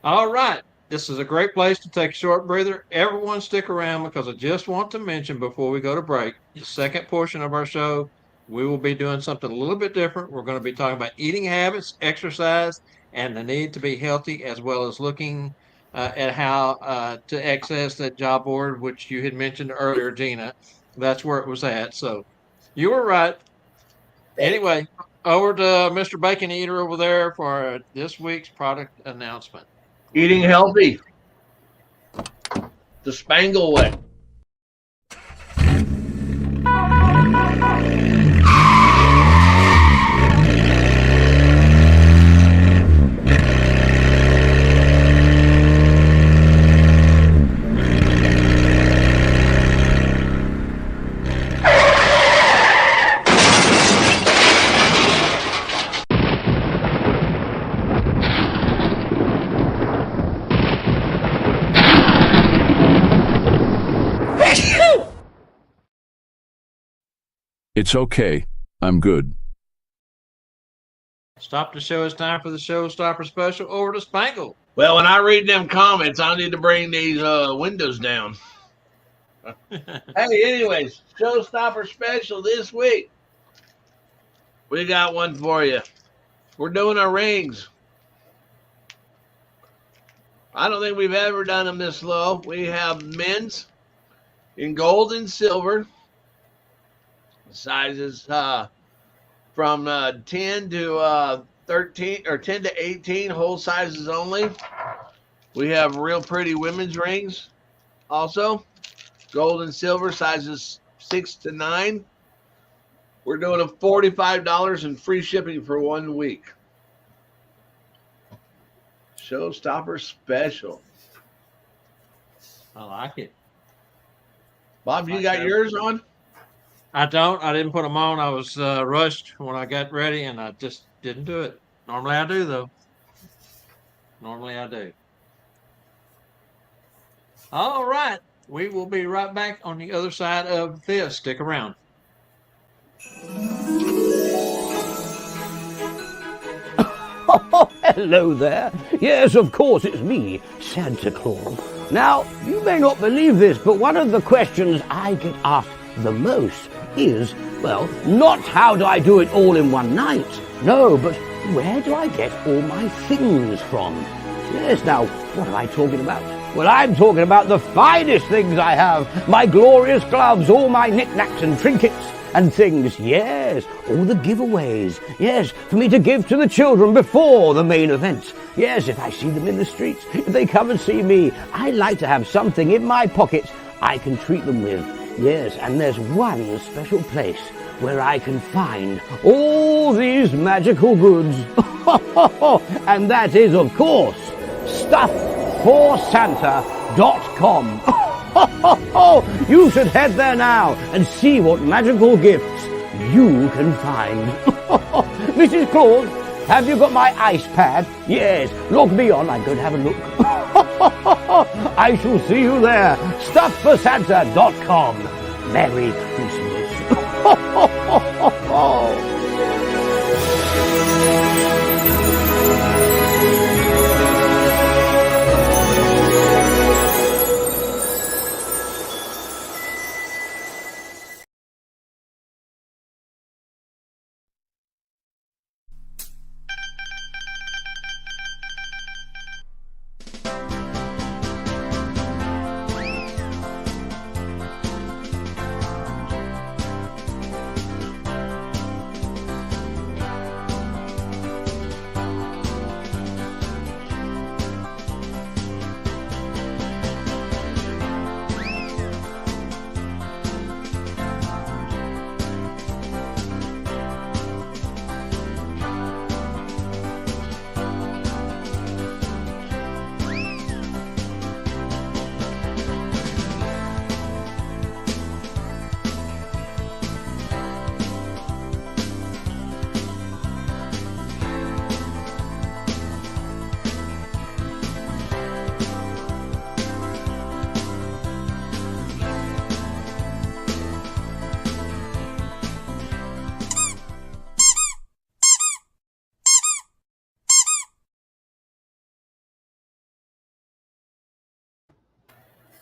All right. this is a great place to take a short breather. Everyone stick around because I just want to mention before we go to break, the second portion of our show, we will be doing something a little bit different. We're going to be talking about eating habits, exercise, and the need to be healthy, as well as looking at how to access that job board, which you had mentioned earlier, Gina. That's where it was at. So you were right. Anyway, over to Mr. Bacon Eater over there for this week's product announcement. Eating healthy. The Spangle way. It's okay. I'm good. Stop the show. It's time for the Showstopper special. Over to Spangle. Well, when I read them comments, I need to bring these windows down. Hey, anyways, Showstopper special this week. We got one for you. We're doing our rings. I don't think we've ever done them this low. We have men's in gold and silver. Sizes from 10 to 13 or 10 to 18, whole sizes only. We have real pretty women's rings also. Gold and silver sizes 6 to 9. We're doing a $45 and free shipping for 1 week. Showstopper special. I like it. Bob, you got yours on? I don't. I didn't put them on. I was rushed when I got ready, and I just didn't do it. Normally I do, though. Normally I do. All right. We will be right back on the other side of this. Stick around. Oh, hello there. Yes, of course, it's me, Santa Claus. Now, you may not believe this, but one of the questions I get asked the most is, well, not how do I do it all in one night? No, but where do I get all my things from? Yes, now, what am I talking about? Well, I'm talking about the finest things I have. My glorious gloves, all my knickknacks and trinkets and things. Yes, all the giveaways. Yes, for me to give to the children before the main event. Yes, if I see them in the streets, if they come and see me, I like to have something in my pocket I can treat them with. Yes, and there's one special place where I can find all these magical goods. And that is, of course, stuffforsanta.com. You should head there now and see what magical gifts you can find. Mrs. Claus, have you got my ice pad? Yes, log me on. I'm going to have a look. I shall see you there. Stuffforsanta.com. Merry Christmas.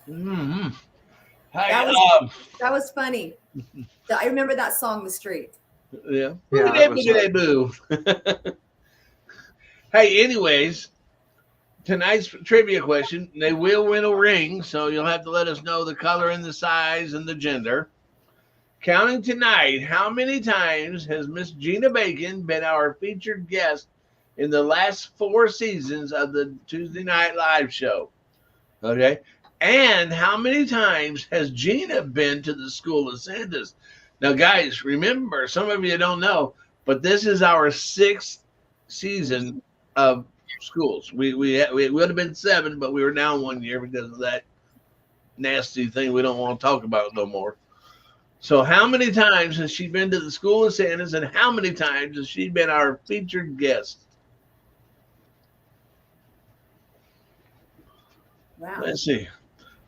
Mm-hmm. Hey, That was funny. I remember that song, The Street. yeah. Yeah, it was, Boo. Hey, anyways, tonight's trivia question, they will win a ring, so you'll have to let us know the color and the size and the gender. Counting tonight, how many times has Miss Gina Bacon been our featured guest in the last 4 seasons of the Tuesday Night Live show? Okay. And how many times has Gina been to the School of Santas? Now, guys, remember, some of you don't know, but this is our 6th season of schools. We would have been 7, but we were down 1 year because of that nasty thing we don't want to talk about no more. So, how many times has she been to the School of Santas, and how many times has she been our featured guest? Wow. Let's see.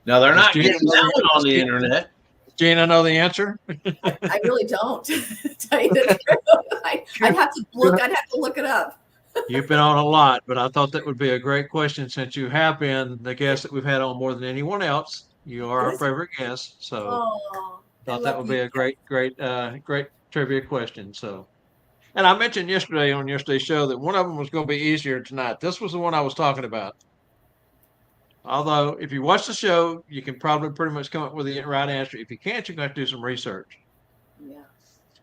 Now, they're not getting that one on the internet. Gina know the answer? I really don't. To tell you the truth. I'd have to look it up. You've been on a lot, but I thought that would be a great question since you have been the guest that we've had on more than anyone else. You are our favorite guest, so Oh, thought that would be a great trivia question. So, and I mentioned yesterday on yesterday's show that one of them was going to be easier tonight. This was the one I was talking about. Although, if you watch the show, you can probably pretty much come up with the right answer. If you can't, you're going to have to do some research. Yeah.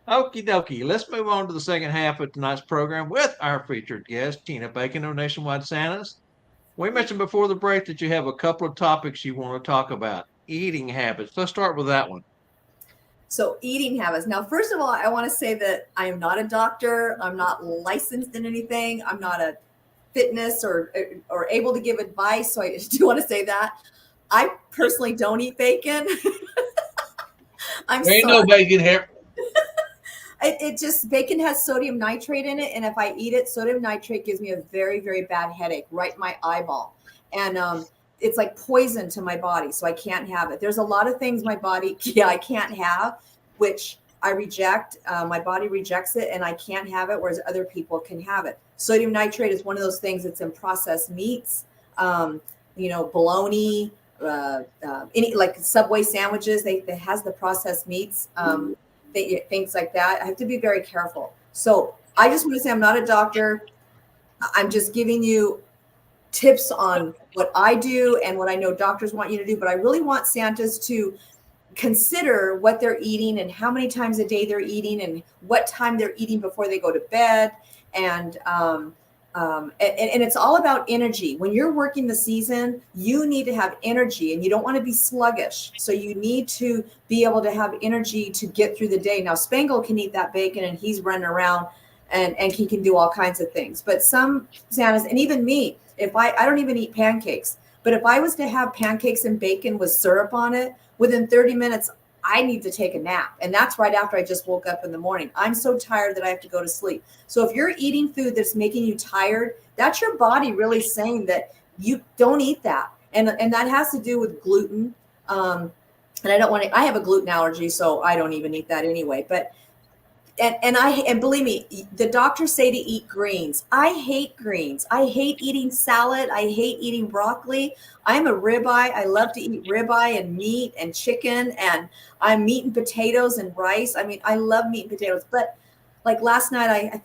Okie dokie. Let's move on to the second half of tonight's program with our featured guest, Gina Bacon of Nationwide Santas. We mentioned before the break that you have a couple of topics you want to talk about. Eating habits. Let's start with that one. So eating habits. Now, first of all, I want to say that I am not a doctor. I'm not licensed in anything. I'm not a fitness or able to give advice. So I do want to say that. I personally don't eat bacon. There ain't no bacon here. It just, bacon has sodium nitrate in it. And if I eat it, sodium nitrate gives me a very, very bad headache right in my eyeball. And it's like poison to my body. So I can't have it. There's a lot of things my body, I can't have, which I reject. My body rejects it and I can't have it, whereas other people can have it. Sodium nitrate is one of those things that's in processed meats, bologna, any like Subway sandwiches, they has the processed meats, things like that. I have to be very careful. So I just want to say I'm not a doctor. I'm just giving you tips on what I do and what I know doctors want you to do. But I really want Santas to consider what they're eating and how many times a day they're eating and what time they're eating before they go to bed. And it's all about energy. When you're working the season, you need to have energy and you don't want to be sluggish. So you need to be able to have energy to get through the day. Now, Spangle can eat that bacon and he's running around and he can do all kinds of things. But some Santas, and even me, if I don't even eat pancakes, but if I was to have pancakes and bacon with syrup on it, within 30 minutes, I need to take a nap. And that's right after I just woke up in the morning. I'm so tired that I have to go to sleep. So if you're eating food that's making you tired, that's your body really saying that you don't eat that. And that has to do with gluten. And I have a gluten allergy, so I don't even eat that anyway. But and believe me, the doctors say to eat greens. I hate greens. I hate eating salad. I hate eating broccoli. I'm a ribeye. I love to eat ribeye and meat and chicken, and I'm meat and potatoes and rice. I mean, I love meat and potatoes. But like last night, I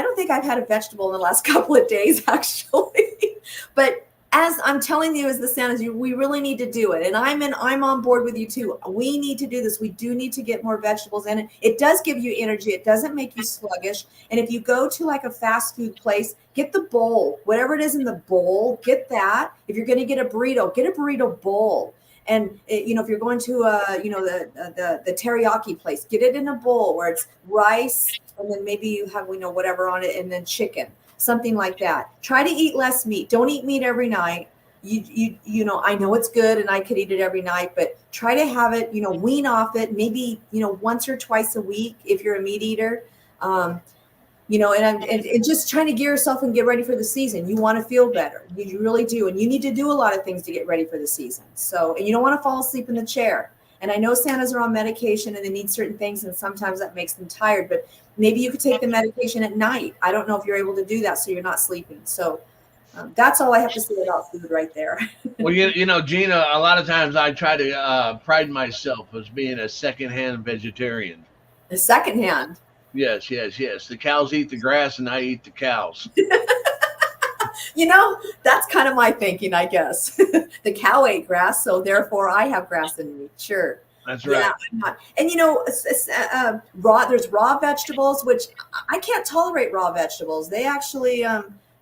don't think I've had a vegetable in the last couple of days, actually. But as I'm telling you, as the Santas, we really need to do it. And I'm on board with you too. We need to do this. We do need to get more vegetables in it. It does give you energy. It doesn't make you sluggish. And if you go to like a fast food place, get the bowl, whatever it is in the bowl, get that. If you're going to get a burrito bowl. And if you're going to the teriyaki place, get it in a bowl where it's rice and then maybe you have whatever on it and then chicken. Something like that. Try to eat less meat. Don't eat meat every night. I know it's good and I could eat it every night, but try to have it, wean off it, maybe, once or twice a week if you're a meat eater. And just trying to gear yourself and get ready for the season. You want to feel better. You really do. And you need to do a lot of things to get ready for the season. So, and you don't want to fall asleep in the chair. And I know Santas are on medication and they need certain things, and sometimes that makes them tired, but maybe you could take the medication at night. I don't know if you're able to do that, so you're not sleeping. So That's all I have to say about food right there. Well, you know, Gina, a lot of times I try to pride myself as being a secondhand vegetarian. The second hand. Yes, yes, yes. The cows eat the grass and I eat the cows. You know, that's kind of my thinking, I guess. The cow ate grass, so therefore I have grass in me. Sure. That's right. Yeah, I'm not. And you know, there's raw vegetables, which I can't tolerate raw vegetables. They actually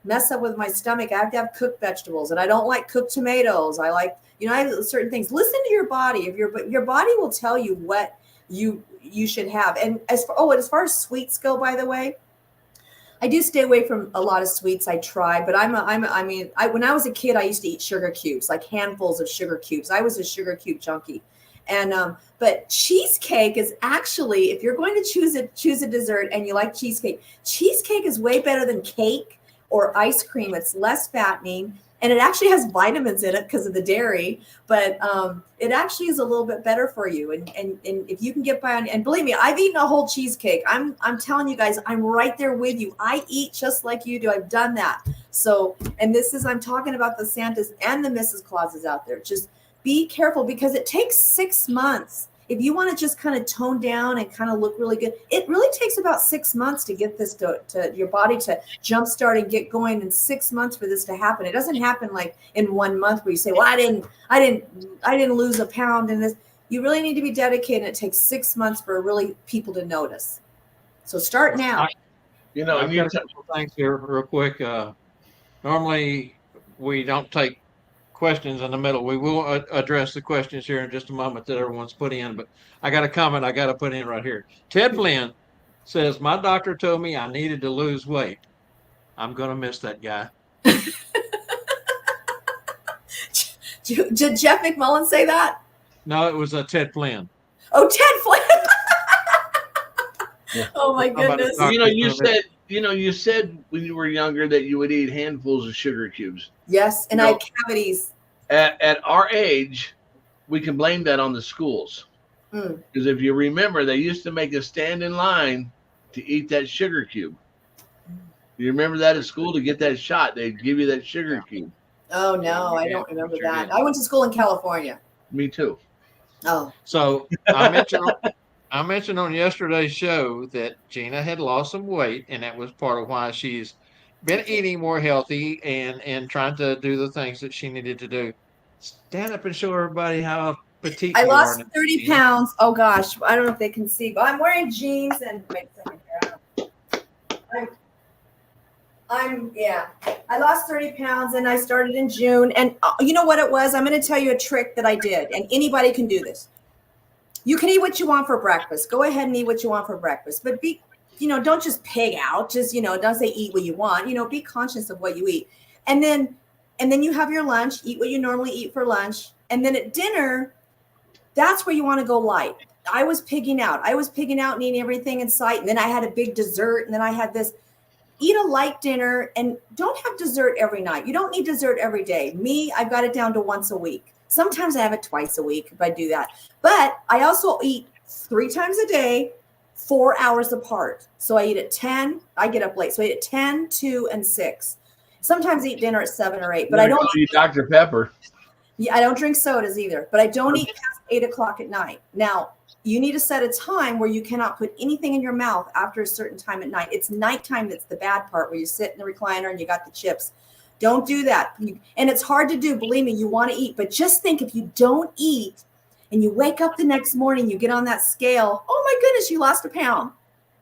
mess up with my stomach. I have to have cooked vegetables, and I don't like cooked tomatoes. I like, you know, I have certain things. Listen to your body. If your body will tell you what you should have. And as far as sweets go, by the way, I do stay away from a lot of sweets. I try, but when I was a kid, I used to eat sugar cubes, like handfuls of sugar cubes. I was a sugar cube junkie. And but cheesecake is actually, if you're going to choose a dessert and you like cheesecake is way better than cake or ice cream. It's less fattening, and it actually has vitamins in it because of the dairy. But it actually is a little bit better for you. And if you can get by on, and believe me, I've eaten a whole cheesecake. I'm telling you guys, I'm right there with you. I eat just like you do. I've done that. So, and I'm talking about the Santas and the Mrs. Clauses out there. Just be careful, because it takes 6 months. If you want to just kind of tone down and kind of look really good, it really takes about 6 months to get this to your body to jumpstart and get going, and 6 months for this to happen. It doesn't happen like in 1 month where you say, well, I didn't lose a pound in this. You really need to be dedicated. It takes 6 months for really people to notice. So start now. You know, I've got a couple of things here real quick. Normally we don't take questions in the middle. We will address the questions here in just a moment that everyone's put in, but I got a comment I got to put in right here. Ted Flynn says, my doctor told me I needed to lose weight. I'm going to miss that guy. Did Jeff McMullen say that? No, it was Ted Flynn. Oh, Ted Flynn. Oh my goodness. You know, you said when you were younger that you would eat handfuls of sugar cubes. Yes, and I had cavities. At our age, we can blame that on the schools. Because if you remember, they used to make us stand in line to eat that sugar cube. You remember that at school? To get that shot, they'd give you that sugar cube. Oh, no, I don't remember that. I went to school in California. Me too. Oh. So I mentioned on yesterday's show that Gina had lost some weight, and that was part of why she's been eating more healthy and trying to do the things that she needed to do. Stand up and show everybody how petite I you lost are. 30 pounds. Oh gosh, I don't know if they can see, but I'm wearing jeans and wait a second here. I lost 30 pounds and I started in June. And you know what it was? I'm going to tell you a trick that I did, and anybody can do this. You can eat what you want for breakfast. Go ahead and eat what you want for breakfast, but don't just pig out. Just, don't say eat what you want. Be conscious of what you eat. And then you have your lunch, eat what you normally eat for lunch. And then at dinner, that's where you want to go light. I was pigging out and eating everything in sight. And then I had a big dessert. And then I had this. Eat a light dinner and don't have dessert every night. You don't need dessert every day. Me, I've got it down to once a week. Sometimes I have it twice a week if I do that. But I also eat 3 times a day, 4 hours apart. So I eat at 10. I get up late. So I eat at 10, 2, and 6. Sometimes I eat dinner at 7 or 8. But I don't eat Dr. Pepper. Yeah, I don't drink sodas either. But I don't eat past 8 o'clock at night. Now, you need to set a time where you cannot put anything in your mouth after a certain time at night. It's nighttime that's the bad part, where you sit in the recliner and you got the chips. Don't do that. And it's hard to do. Believe me, you want to eat. But just think, if you don't eat and you wake up the next morning, you get on that scale, oh my goodness, you lost a pound.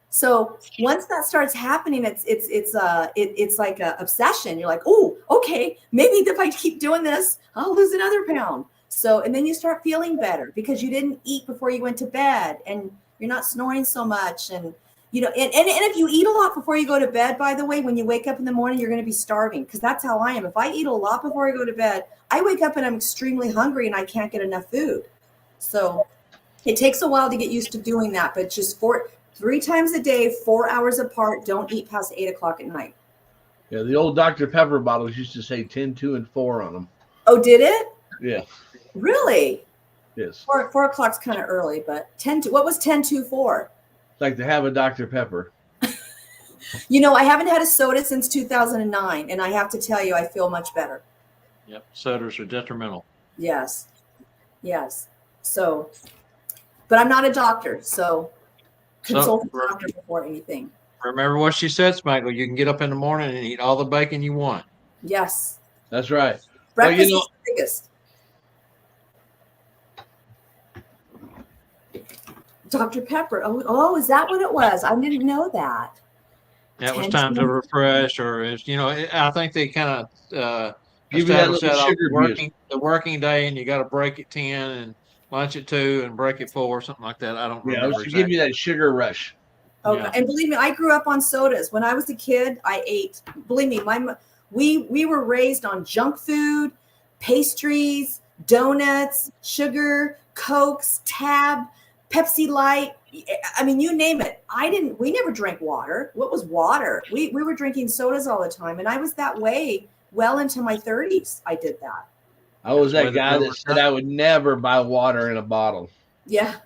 So once that starts happening, it's like an obsession. You're like, oh, okay, maybe if I keep doing this, I'll lose another pound. So, and then you start feeling better because you didn't eat before you went to bed and you're not snoring so much. And, and if you eat a lot before you go to bed, by the way, when you wake up in the morning, you're going to be starving, because that's how I am. If I eat a lot before I go to bed, I wake up and I'm extremely hungry and I can't get enough food. So it takes a while to get used to doing that, but just 3 times a day, 4 hours apart, don't eat past 8 o'clock at night. Yeah, the old Dr. Pepper bottles used to say 10, 2, and 4 on them. Oh, did it? Yeah. Really? Yes. 4 o'clock's kind of early, but 10 to, what was 10 to 4? It's like to have a Dr. Pepper. You know, I haven't had a soda since 2009, and I have to tell you, I feel much better. Yep, sodas are detrimental. Yes. Yes. So, but I'm not a doctor, so consult a doctor before anything. Remember what she said, Spangle. You can get up in the morning and eat all the bacon you want. Yes. That's right. Breakfast is the biggest. Dr. Pepper. Oh, is that what it was? I didn't know that. Yeah, it was time to refresh, or I think they kind of give you that established little that sugar the working day, and you got to break at 10 and lunch at 2 and break at 4, something like that. I don't remember to exactly. give you that sugar rush. Okay. Yeah. And believe me, I grew up on sodas. When I was a kid, I ate. Believe me, we were raised on junk food, pastries, donuts, sugar, Cokes, Tab, Pepsi Light. I mean, you name it. We never drank water. What was water? We were drinking sodas all the time. And I was that way well into my 30s. I did that. I was that guy that said I would never buy water in a bottle. Yeah.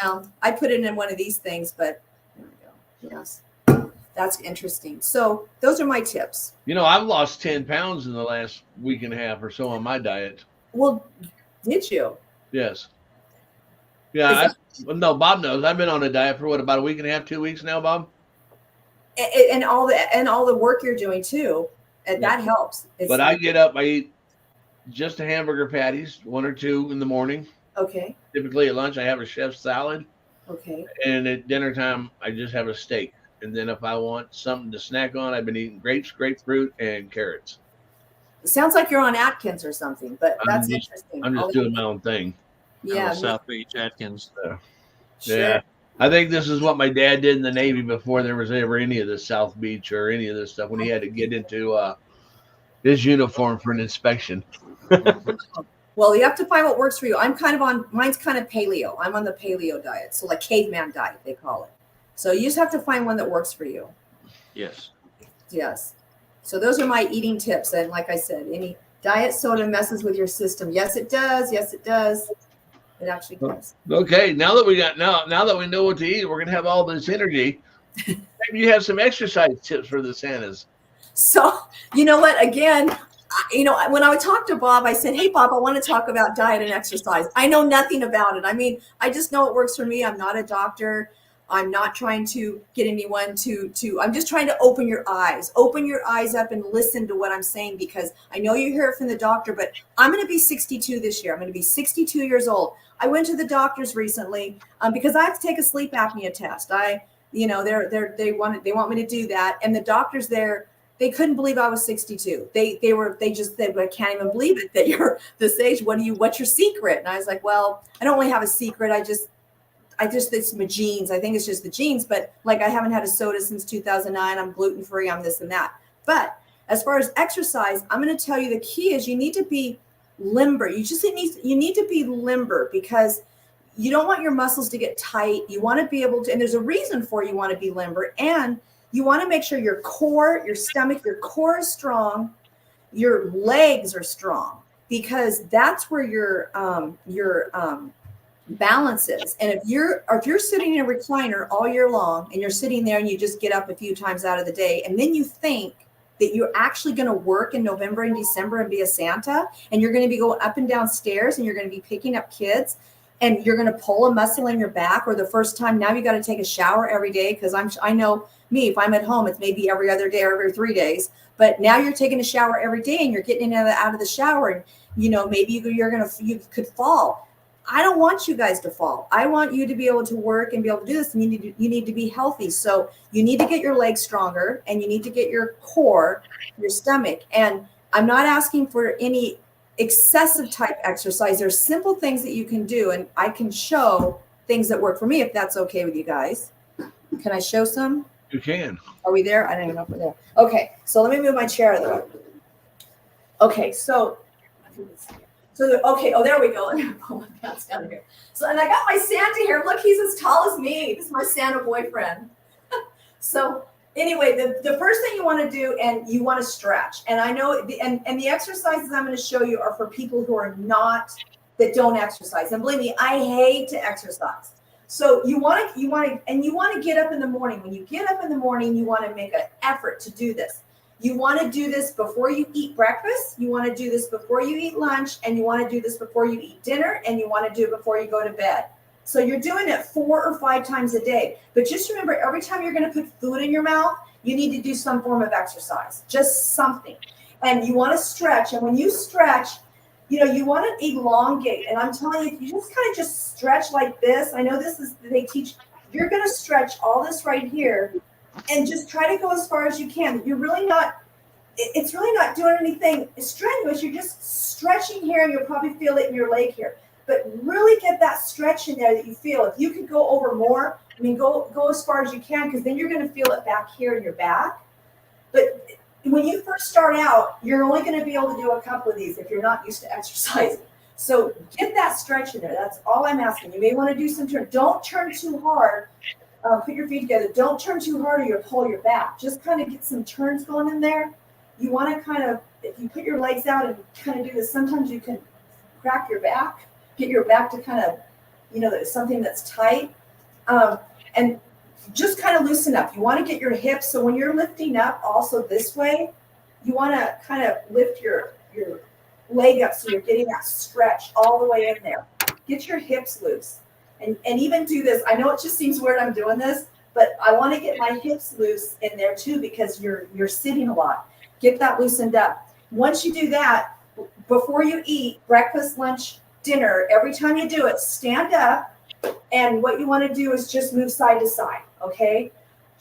Well, I put it in one of these things, but there we go. Yes. That's interesting. So those are my tips. You know, I've lost 10 pounds in the last week and a half or so on my diet. Well, did you? Yes. Yeah. No, Bob knows. I've been on a diet for about a week and a half, 2 weeks now, Bob. And all the work you're doing too, and that helps. But I get up, I eat just a hamburger patties, 1 or 2 in the morning. Okay. Typically at lunch, I have a chef's salad. Okay. And at dinner time, I just have a steak. And then if I want something to snack on, I've been eating grapes, grapefruit, and carrots. It sounds like you're on Atkins or something, but that's interesting. I'm just doing my own thing. Yeah. South Beach Atkins. Sure. Yeah. I think this is what my dad did in the Navy before there was ever any of this South Beach or any of this stuff, when he had to get into his uniform for an inspection. Well, you have to find what works for you. Mine's kind of paleo. I'm on the paleo diet. So like caveman diet, they call it. So you just have to find one that works for you. Yes. Yes. So those are my eating tips. And like I said, any diet soda messes with your system. Yes, it does. Yes, it does. It actually does. Okay. Now that we know what to eat, we're gonna have all this energy. Maybe you have some exercise tips for the Santas. So you know what? Again, when I would talk to Bob, I said, "Hey, Bob, I want to talk about diet and exercise. I know nothing about it. I mean, I just know it works for me. I'm not a doctor. I'm not trying to get anyone to I'm just trying to open your eyes up and listen to what I'm saying, because I know you hear it from the doctor, but I'm going to be 62 this year. I'm going to be 62 years old. I went to the doctors recently because I have to take a sleep apnea test. They want me to do that. And the doctors there, they couldn't believe I was 62. They said, I can't even believe it that you're this age. What's your secret? And I was like, well, I don't really have a secret. It's my genes. I think it's just the genes, but like I haven't had a soda since 2009. I'm gluten free. I'm this and that. But as far as exercise, I'm going to tell you the key is you need to be limber. You need to be limber, because you don't want your muscles to get tight. You want to be able to, and there's a reason for you want to be limber, and you want to make sure your core, your stomach, your core is strong, your legs are strong, because that's where your balance is. And if you're sitting in a recliner all year long and you're sitting there and you just get up a few times out of the day, and then you think that you're actually going to work in November and December and be a Santa, and you're going to be going up and down stairs and you're going to be picking up kids, and you're going to pull a muscle in your back, or the first time now you got to take a shower every day, because I know me, if I'm at home, it's maybe every other day or every 3 days, but now you're taking a shower every day and you're getting out of the shower, and maybe you could fall. I don't want you guys to fall. I want you to be able to work and be able to do this. And you need to be healthy. So you need to get your legs stronger, and you need to get your core, your stomach. And I'm not asking for any excessive type exercise. There's simple things that you can do, and I can show things that work for me, if that's okay with you guys. Can I show some? You can. Are we there? I don't even know if we're there. Okay, so let me move my chair though. Okay, so there we go. Let me pull my pants down here. So, and I got my Santa here. Look, he's as tall as me. This is my Santa boyfriend. So anyway, the first thing you want to do, and you want to stretch. And I know, and the exercises I'm going to show you are for people who are that don't exercise. And believe me, I hate to exercise. So you want to get up in the morning. When you get up in the morning, you want to make an effort to do this. You want to do this before you eat breakfast. You want to do this before you eat lunch, and you want to do this before you eat dinner, and you want to do it before you go to bed. So you're doing it 4 or 5 times a day. But just remember, every time you're going to put food in your mouth, you need to do some form of exercise, just something. And you want to stretch. And when you stretch, you want to elongate. And I'm telling you, if you just kind of just stretch like this, I know they teach, you're going to stretch all this right here and just try to go as far as you can. It's really not doing anything strenuous. You're just stretching here, and you'll probably feel it in your leg here. But really get that stretch in there that you feel. If you could go over more, go as far as you can, because then you're going to feel it back here in your back. But when you first start out, you're only going to be able to do a couple of these if you're not used to exercising. So get that stretch in there. That's all I'm asking. You may want to do some turn. Don't turn too hard. Put your feet together. Don't turn too hard, or you'll pull your back. Just kind of get some turns going in there. You want to kind of, if you put your legs out and kind of do this, sometimes you can crack your back. Get your back to kind of, something that's tight, and just kind of loosen up. You want to get your hips. So when you're lifting up also this way, you want to kind of lift your leg up so you're getting that stretch all the way in there. Get your hips loose, and even do this. I know it just seems weird I'm doing this, but I want to get my hips loose in there too, because you're sitting a lot. Get that loosened up. Once you do that, before you eat breakfast, lunch, dinner, every time you do it, stand up, and what you want to do is just move side to side, okay?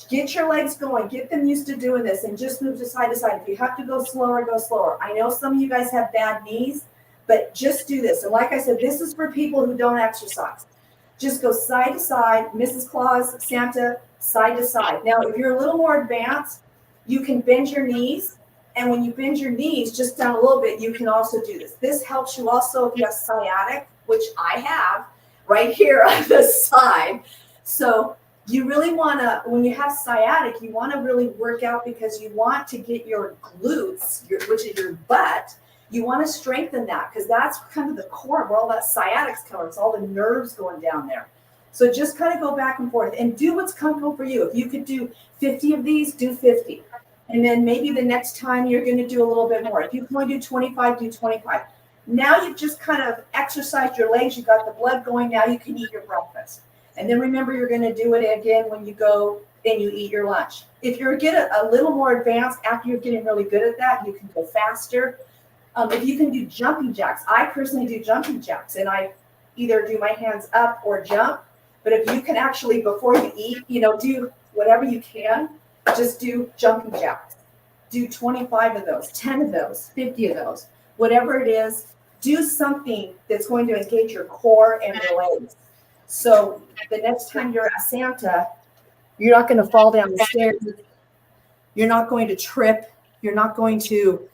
Get your legs going, get them used to doing this, and just move to side to side. If you have to go slower, go slower. I know some of you guys have bad knees, but just do this. And like I said, this is for people who don't exercise. Just go side to side, Mrs. Claus, Santa, side to side. Now, if you're a little more advanced, you can bend your knees. And when you bend your knees just down a little bit, you can also do this. This helps you also if you have sciatic, which I have right here on the side. So you really want to, when you have sciatic, you want to really work out, because you want to get your glutes, which is your butt. You want to strengthen that, because that's kind of the core where all that sciatic's coming. It's all the nerves going down there. So just kind of go back and forth and do what's comfortable for you. If you could do 50 of these, do 50. And then maybe the next time you're going to do a little bit more. If you can only do 25, do 25. Now you've just kind of exercised your legs. You got the blood going. Now you can eat your breakfast. And then remember, you're going to do it again when you go and you eat your lunch. If you're a little more advanced, after you're getting really good at that, you can go faster. If you can do jumping jacks, I personally do jumping jacks, and I either do my hands up or jump. But if you can actually, before you eat, do whatever you can. Just do jumping jacks. Do 25 of those, 10 of those, 50 of those, whatever it is. Do something that's going to engage your core and your legs. So the next time you're at Santa, you're not going to fall down the stairs. You're not going to trip. You're not going to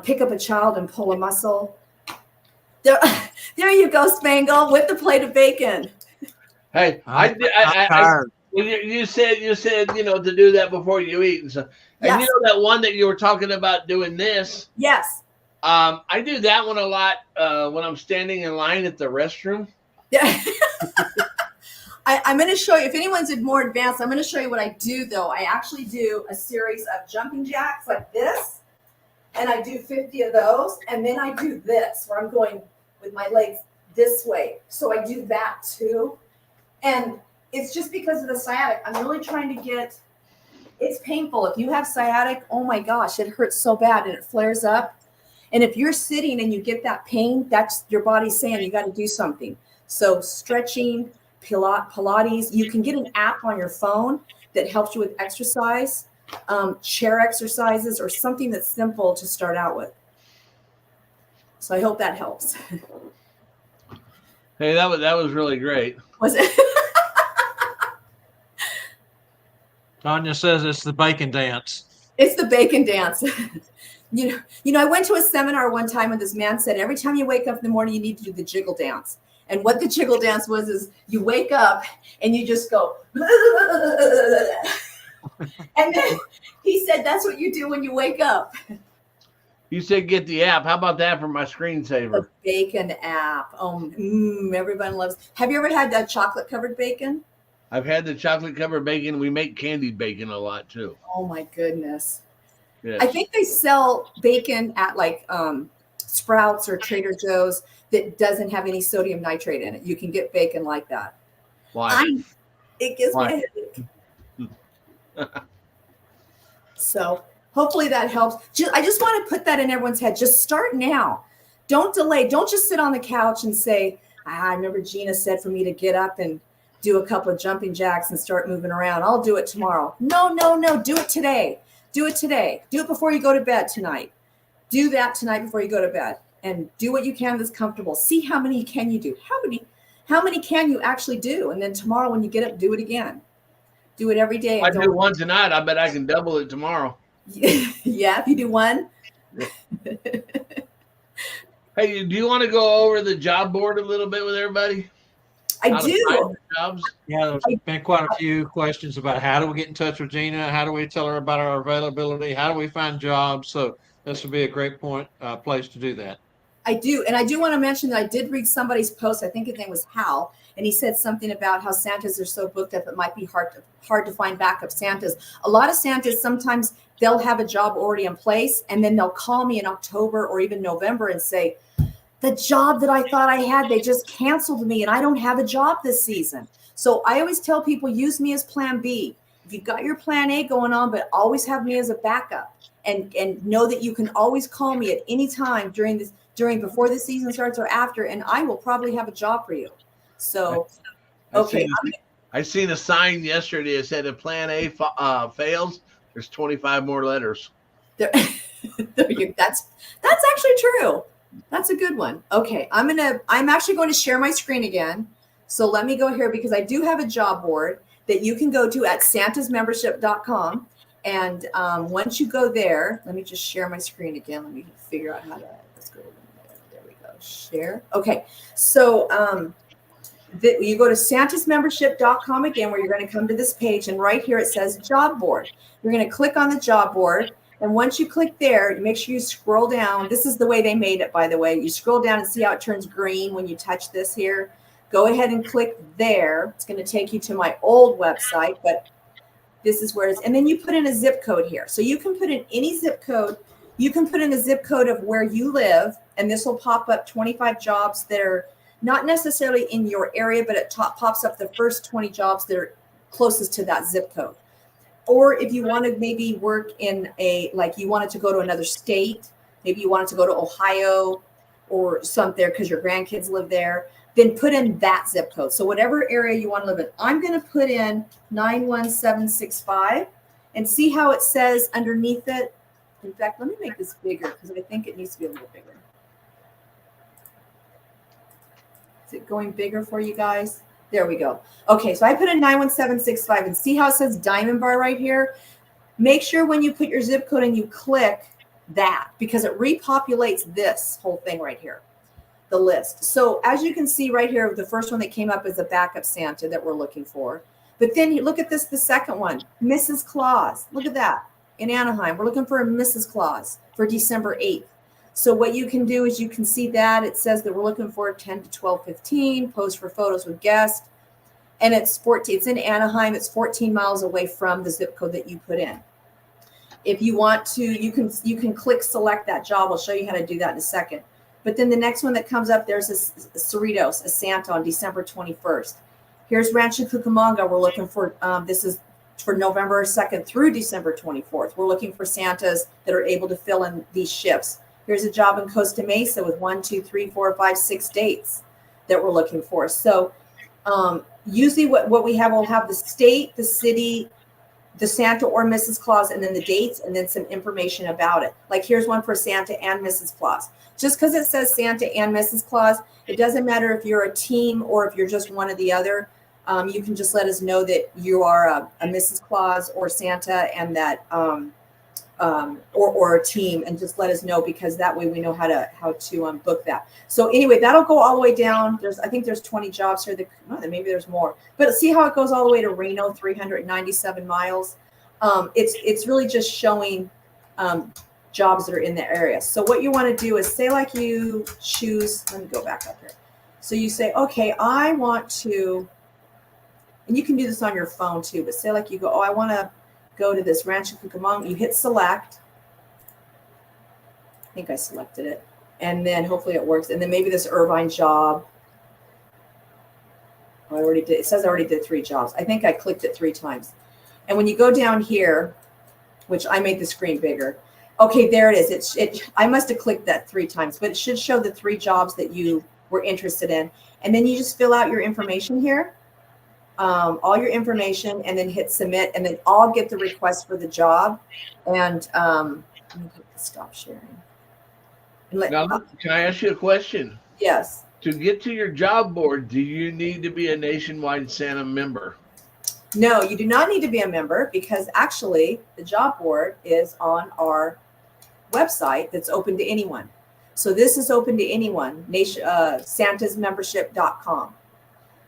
pick up a child and pull a muscle. There you go, Spangle, with the plate of bacon. Hey, You said to do that before you eat, and so, and Yes. that one that you were talking about doing this. Yes. I do that one a lot when I'm standing in line at the restroom. Yeah. I'm going to show you, if anyone's more advanced, I'm going to show you what I do though. I actually do a series of jumping jacks like this, and I do 50 of those, and then I do this where I'm going with my legs this way. So I do that too, and it's just because of the sciatic. I'm really trying to get, it's painful. If you have sciatic, oh my gosh, it hurts so bad and it flares up. And if you're sitting and you get that pain, that's your body saying you got to do something. So stretching, Pilates, you can get an app on your phone that helps you with exercise, chair exercises, or something that's simple to start out with. So I hope that helps. Hey, that was really great. Was it? Tanya says it's the bacon dance. It's the bacon dance. I went to a seminar one time and this man said, every time you wake up in the morning, you need to do the jiggle dance. And what the jiggle dance was is you wake up and you just go, and then he said, that's what you do when you wake up. You said get the app. How about that for my The screensaver? bacon app. Oh, everyone loves. Have you ever had that chocolate covered bacon? I've had the chocolate covered bacon. We make candied bacon a lot too. Oh my goodness. Yes. I think they sell bacon at like Sprouts or Trader Joe's that doesn't have any sodium nitrate in it. You can get bacon like that. Why? It gives me a Why? headache. So hopefully that helps. I just want to put that in everyone's head. Just start now. Don't delay. Don't just sit on the couch and say, I remember Gina said for me to get up and do a couple of jumping jacks and start moving around. I'll do it tomorrow. No. Do it today. Do it today. Do it before you go to bed tonight. Do that tonight before you go to bed. And do what you can that's comfortable. See how many can you do. How many can you actually do? And then tomorrow when you get up, do it again. Do it every day. I do one tonight. I bet I can double it tomorrow. Yeah, if you do one. Hey, do you want to go over the job board a little bit with everybody? I How to do. find jobs? Yeah, there's been quite a few questions about how do we get in touch with Gina? How do we tell her about our availability? How do we find jobs? So this would be a great place to do that. I do. And I do want to mention that I did read somebody's post. I think his name was Hal. And he said something about how Santas are so booked up, it might be hard to find backup Santas. A lot of Santas, sometimes they'll have a job already in place. And then they'll call me in October or even November and say, the job that I thought I had, they just canceled me and I don't have a job this season. So I always tell people, use me as plan B. If you've got your plan A going on, but always have me as a backup and know that you can always call me at any time before the season starts or after, and I will probably have a job for you. So, okay. I seen a sign yesterday that said if plan A fails, there's 25 more letters. That's actually true. That's a good one. Okay, I'm actually going to share my screen again. So let me go here because I do have a job board that you can go to at santasmembership.com. And once you go there, let me just share my screen again. Let me figure out how to, let's go. There we go, share. Okay, so you go to santasmembership.com again, where you're going to come to this page. And right here, it says job board. You're going to click on the job board. And once you click there, make sure you scroll down. This is the way they made it, by the way. You scroll down and see how it turns green when you touch this here. Go ahead and click there. It's going to take you to my old website, but this is where it is. And then you put in a zip code here. So you can put in any zip code. You can put in a zip code of where you live, and this will pop up 25 jobs that are not necessarily in your area, but it pops up the first 20 jobs that are closest to that zip code. Or if you want to maybe work in you wanted to go to another state, maybe you wanted to go to Ohio or something because your grandkids live there, then put in that zip code. So whatever area you want to live in, I'm going to put in 91765 and see how it says underneath it. In fact, let me make this bigger because I think it needs to be a little bigger. Is it going bigger for you guys? There we go. Okay, so I put in 91765 and see how it says diamond bar right here? Make sure when you put your zip code in, you click that because it repopulates this whole thing right here, the list. So as you can see right here, the first one that came up is a backup Santa that we're looking for. But then you look at this, the second one, Mrs. Claus. Look at that in Anaheim. We're looking for a Mrs. Claus for December 8th. So what you can do is you can see that it says that we're looking for 10 to 12:15, pose for photos with guests. And it's in Anaheim. It's 14 miles away from the zip code that you put in. If you want to, you can click select that job. I'll show you how to do that in a second. But then the next one that comes up, there's a Cerritos, a Santa on December 21st. Here's Rancho Cucamonga. We're looking for, this is for November 2nd through December 24th. We're looking for Santas that are able to fill in these shifts. Here's a job in Costa Mesa with 1, 2, 3, 4, 5, 6 dates that we're looking for. So usually what we have, we'll have the state, the city, the Santa or Mrs. Claus, and then the dates, and then some information about it. Like here's one for Santa and Mrs. Claus. Just because it says Santa and Mrs. Claus, it doesn't matter if you're a team or if you're just one or the other. You can just let us know that you are a Mrs. Claus or Santa and that or a team, and just let us know because that way we know how to book that. So anyway, that'll go all the way down. I think there's 20 jobs here. Maybe there's more, but see how it goes all the way to Reno, 397 miles. It's really just showing jobs that are in the area. So what you want to do is say like you choose, let me go back up here. So you say, okay, I want to, and you can do this on your phone too, but say like you go, oh, I want to go to this Rancho Cucamonga. You hit select. I think I selected it. And then hopefully it works. And then maybe this Irvine job. Oh, I already did. It says I already did 3 jobs. I think I clicked it 3 times. And when you go down here, which I made the screen bigger. Okay, there it is. I must have clicked that 3 times, but it should show the 3 jobs that you were interested in. And then you just fill out your information here, all your information, and then hit submit. And then I'll get the request for the job. And let me stop sharing. And Now, can I ask you a question? Yes. To get to your job board, do you need to be a Nationwide Santa member? No, you do not need to be a member, because actually the job board is on our website that's open to anyone. So this is open to anyone, santasmembership.com.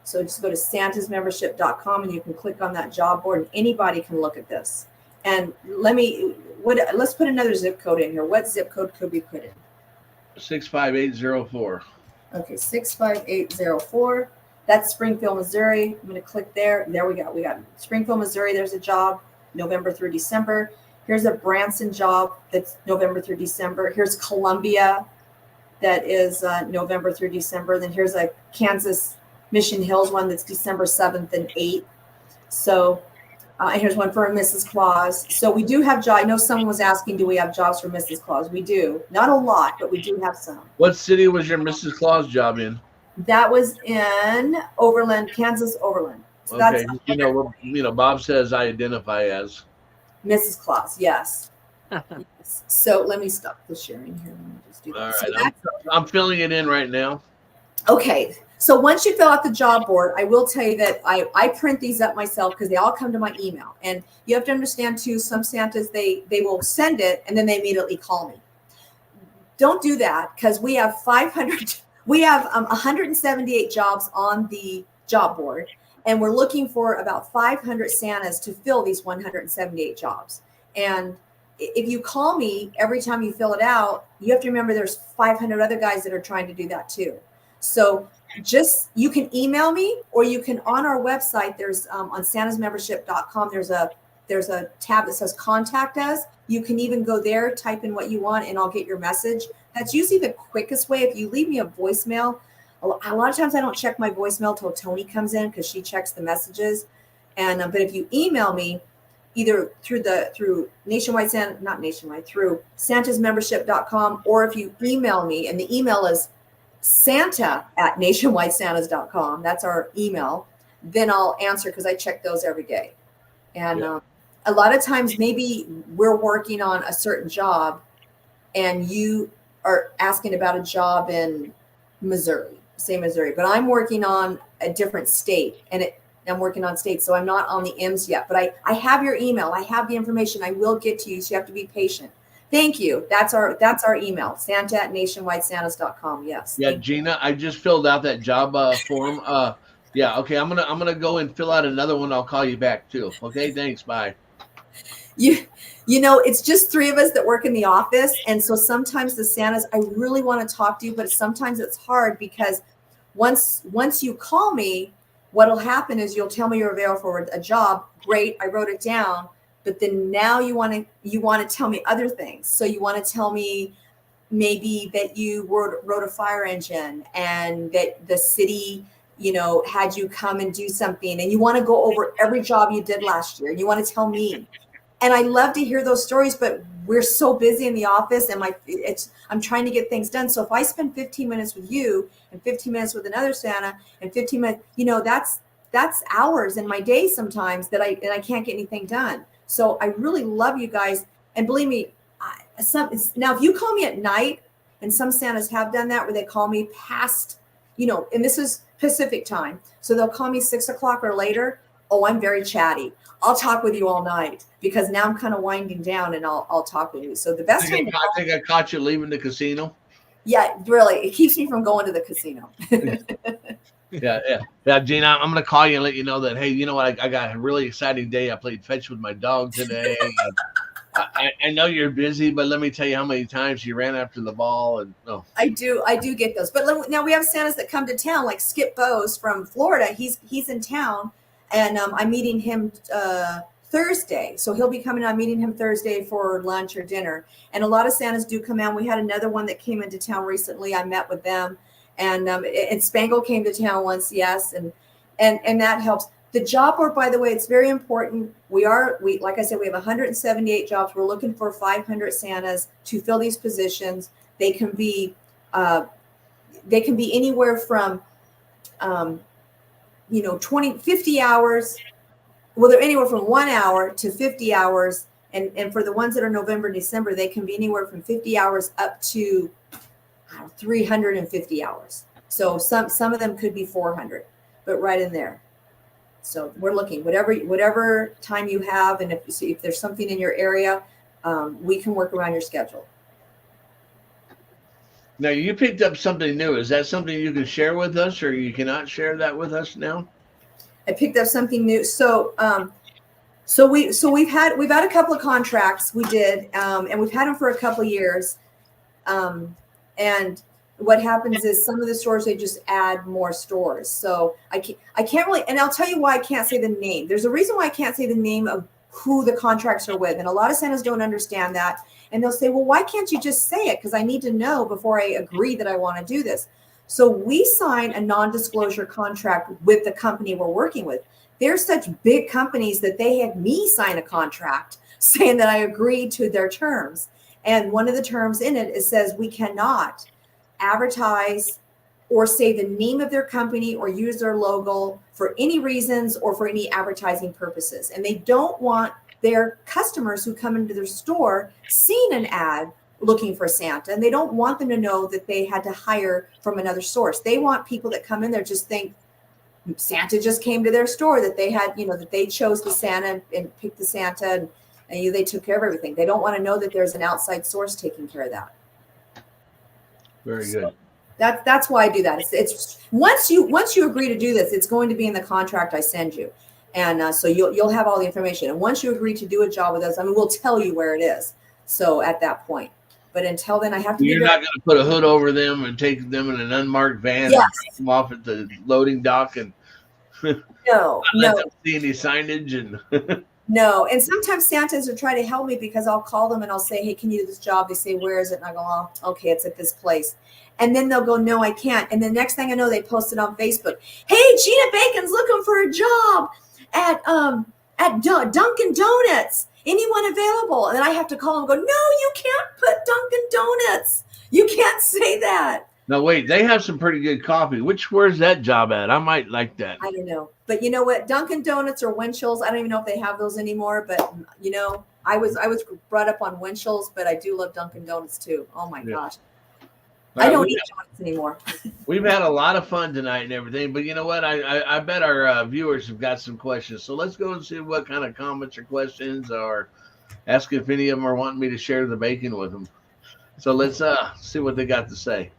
So just go to santasmembership.com and you can click on that job board and anybody can look at this. And let's put another zip code in here. What zip code could we put in? 65804. Okay, 65804. That's Springfield, Missouri. I'm going to click there. There we go. We got Springfield, Missouri. There's a job, November through December. Here's a Branson job that's November through December. Here's Columbia, that is November through December. Then here's a Kansas Mission Hills one that's December 7th and 8th. So, and here's one for Mrs. Claus. So we do have jobs. I know someone was asking, do we have jobs for Mrs. Claus? We do. Not a lot, but we do have some. What city was your Mrs. Claus job in? That was in Overland, Kansas Overland. So Okay, that's Bob says I identify as Mrs. Claus. Yes. Yes. So let me stop the sharing here. Let me just do that. all So right. I'm filling it in right now. okay. So once you fill out the job board, I will tell you that I print these up myself because they all come to my email. And you have to understand too, some Santas, they will send it and then they immediately call me. Don't do that, because we have 178 jobs on the job board, and we're looking for about 500 Santas to fill these 178 jobs. And if you call me every time you fill it out, you have to remember there's 500 other guys that are trying to do that too. So you can email me, or you can, on our website, there's on santasmembership.com, there's a tab that says contact us. You can even go there, type in what you want, and I'll get your message. That's usually the quickest way. If you leave me a voicemail, a lot of times I don't check my voicemail till Tony comes in, because she checks the messages. And but if you email me, either through Nationwide Santa, not Nationwide, through santasmembership.com, or if you email me, and the email is santa@nationwidesantas.com, that's our email, then I'll answer, because I check those every day. And a lot of times maybe we're working on a certain job and you are asking about a job in Missouri, but I'm working on a different state, and I'm working on states, so I'm not on the M's yet, but I have your email. I have the information. I will get to you, so you have to be patient. Thank you. That's our email, santa@nationwidesantas.com. Yes. Yeah, Gina, I just filled out that job form. Yeah, okay. I'm gonna go and fill out another one. I'll call you back too. Okay, thanks. Bye. It's just 3 of us that work in the office, and so sometimes the Santas, I really want to talk to you, but sometimes it's hard, because once you call me, what'll happen is you'll tell me you're available for a job. Great, I wrote it down. But then now you want to tell me other things. So you want to tell me maybe that you wrote a fire engine, and that the city, had you come and do something, and you want to go over every job you did last year, and you want to tell me. And I love to hear those stories, but we're so busy in the office, and I'm trying to get things done. So if I spend 15 minutes with you and 15 minutes with another Santa and 15 minutes, that's hours in my day sometimes that I can't get anything done. So I really love you guys. And believe me, now if you call me at night, and some Santas have done that where they call me past, and this is Pacific time. So they'll call me 6 o'clock or later. Oh, I'm very chatty. I'll talk with you all night, because now I'm kind of winding down, and I'll talk with you. So the best I think I caught you leaving the casino. Yeah, really. It keeps me from going to the casino. Yeah, Gina, I'm gonna call you and let you know that, hey, you know what? I got a really exciting day. I played fetch with my dog today. I know you're busy, but let me tell you how many times you ran after the ball and I do get those. But now we have Santas that come to town, like Skip Bose from Florida. He's in town, and I'm meeting him Thursday. So he'll be coming. I'm meeting him Thursday for lunch or dinner. And a lot of Santas do come out. We had another one that came into town recently. I met with them, and Spangle came to town once, yes, and that helps. The job board, by the way, it's very important. We like I said, we have 178 jobs. We're looking for 500 Santas to fill these positions. They can be anywhere from 50 hours. Well, they're anywhere from 1 hour to 50 hours. And for the ones that are November, December, they can be anywhere from 50 hours up to 350 hours. So some of them could be 400, but right in there. So we're looking whatever time you have, and if there's something in your area, we can work around your schedule. Now you picked up something new. Is that something you can share with us, or you cannot share that with us now? I picked up something new. So we've had a couple of contracts we did, and we've had them for a couple of years, and what happens is some of the stores, they just add more stores. So I can't really, and I'll tell you why I can't say the name. There's a reason why I can't say the name of who the contracts are with. And a lot of Santas don't understand that. And they'll say, well, why can't you just say it? Because I need to know before I agree that I want to do this. So we sign a non-disclosure contract with the company we're working with. They're such big companies that they had me sign a contract saying that I agreed to their terms. And one of the terms in it says we cannot advertise or say the name of their company or use their logo for any reasons or for any advertising purposes. And they don't want their customers who come into their store seeing an ad looking for Santa. And they don't want them to know that they had to hire from another source. They want people that come in there just think Santa just came to their store, that they had, that they chose the Santa and picked the Santa and they took care of everything. They don't want to know that there's an outside source taking care of that. Very good. That's why I do that. It's once you agree to do this, it's going to be in the contract I send you, and so you'll have all the information. And once you agree to do a job with us, we'll tell you where it is. So at that point, but until then, I have to. You're not going to put a hood over them and take them in an unmarked van and drop them off at the loading dock and no, let them see any signage and. No, and sometimes Santas will try to help me because I'll call them and I'll say, hey, can you do this job? They say, where is it? And I go, oh, okay, it's at this place. And then they'll go, no, I can't. And the next thing I know, they post it on Facebook. Hey, Gina Bacon's looking for a job at Dunkin' Donuts. Anyone available? And then I have to call them and go, no, you can't put Dunkin' Donuts. You can't say that. No, wait, they have some pretty good coffee. Where's that job at? I might like that. I don't know. But you know what? Dunkin' Donuts or Winchell's, I don't even know if they have those anymore. But, I was brought up on Winchell's, but I do love Dunkin' Donuts too. Oh, my gosh. I don't eat donuts anymore. We've had a lot of fun tonight and everything. But you know what? I bet our viewers have got some questions. So let's go and see what kind of comments or questions, or ask if any of them are wanting me to share the bacon with them. So let's see what they got to say.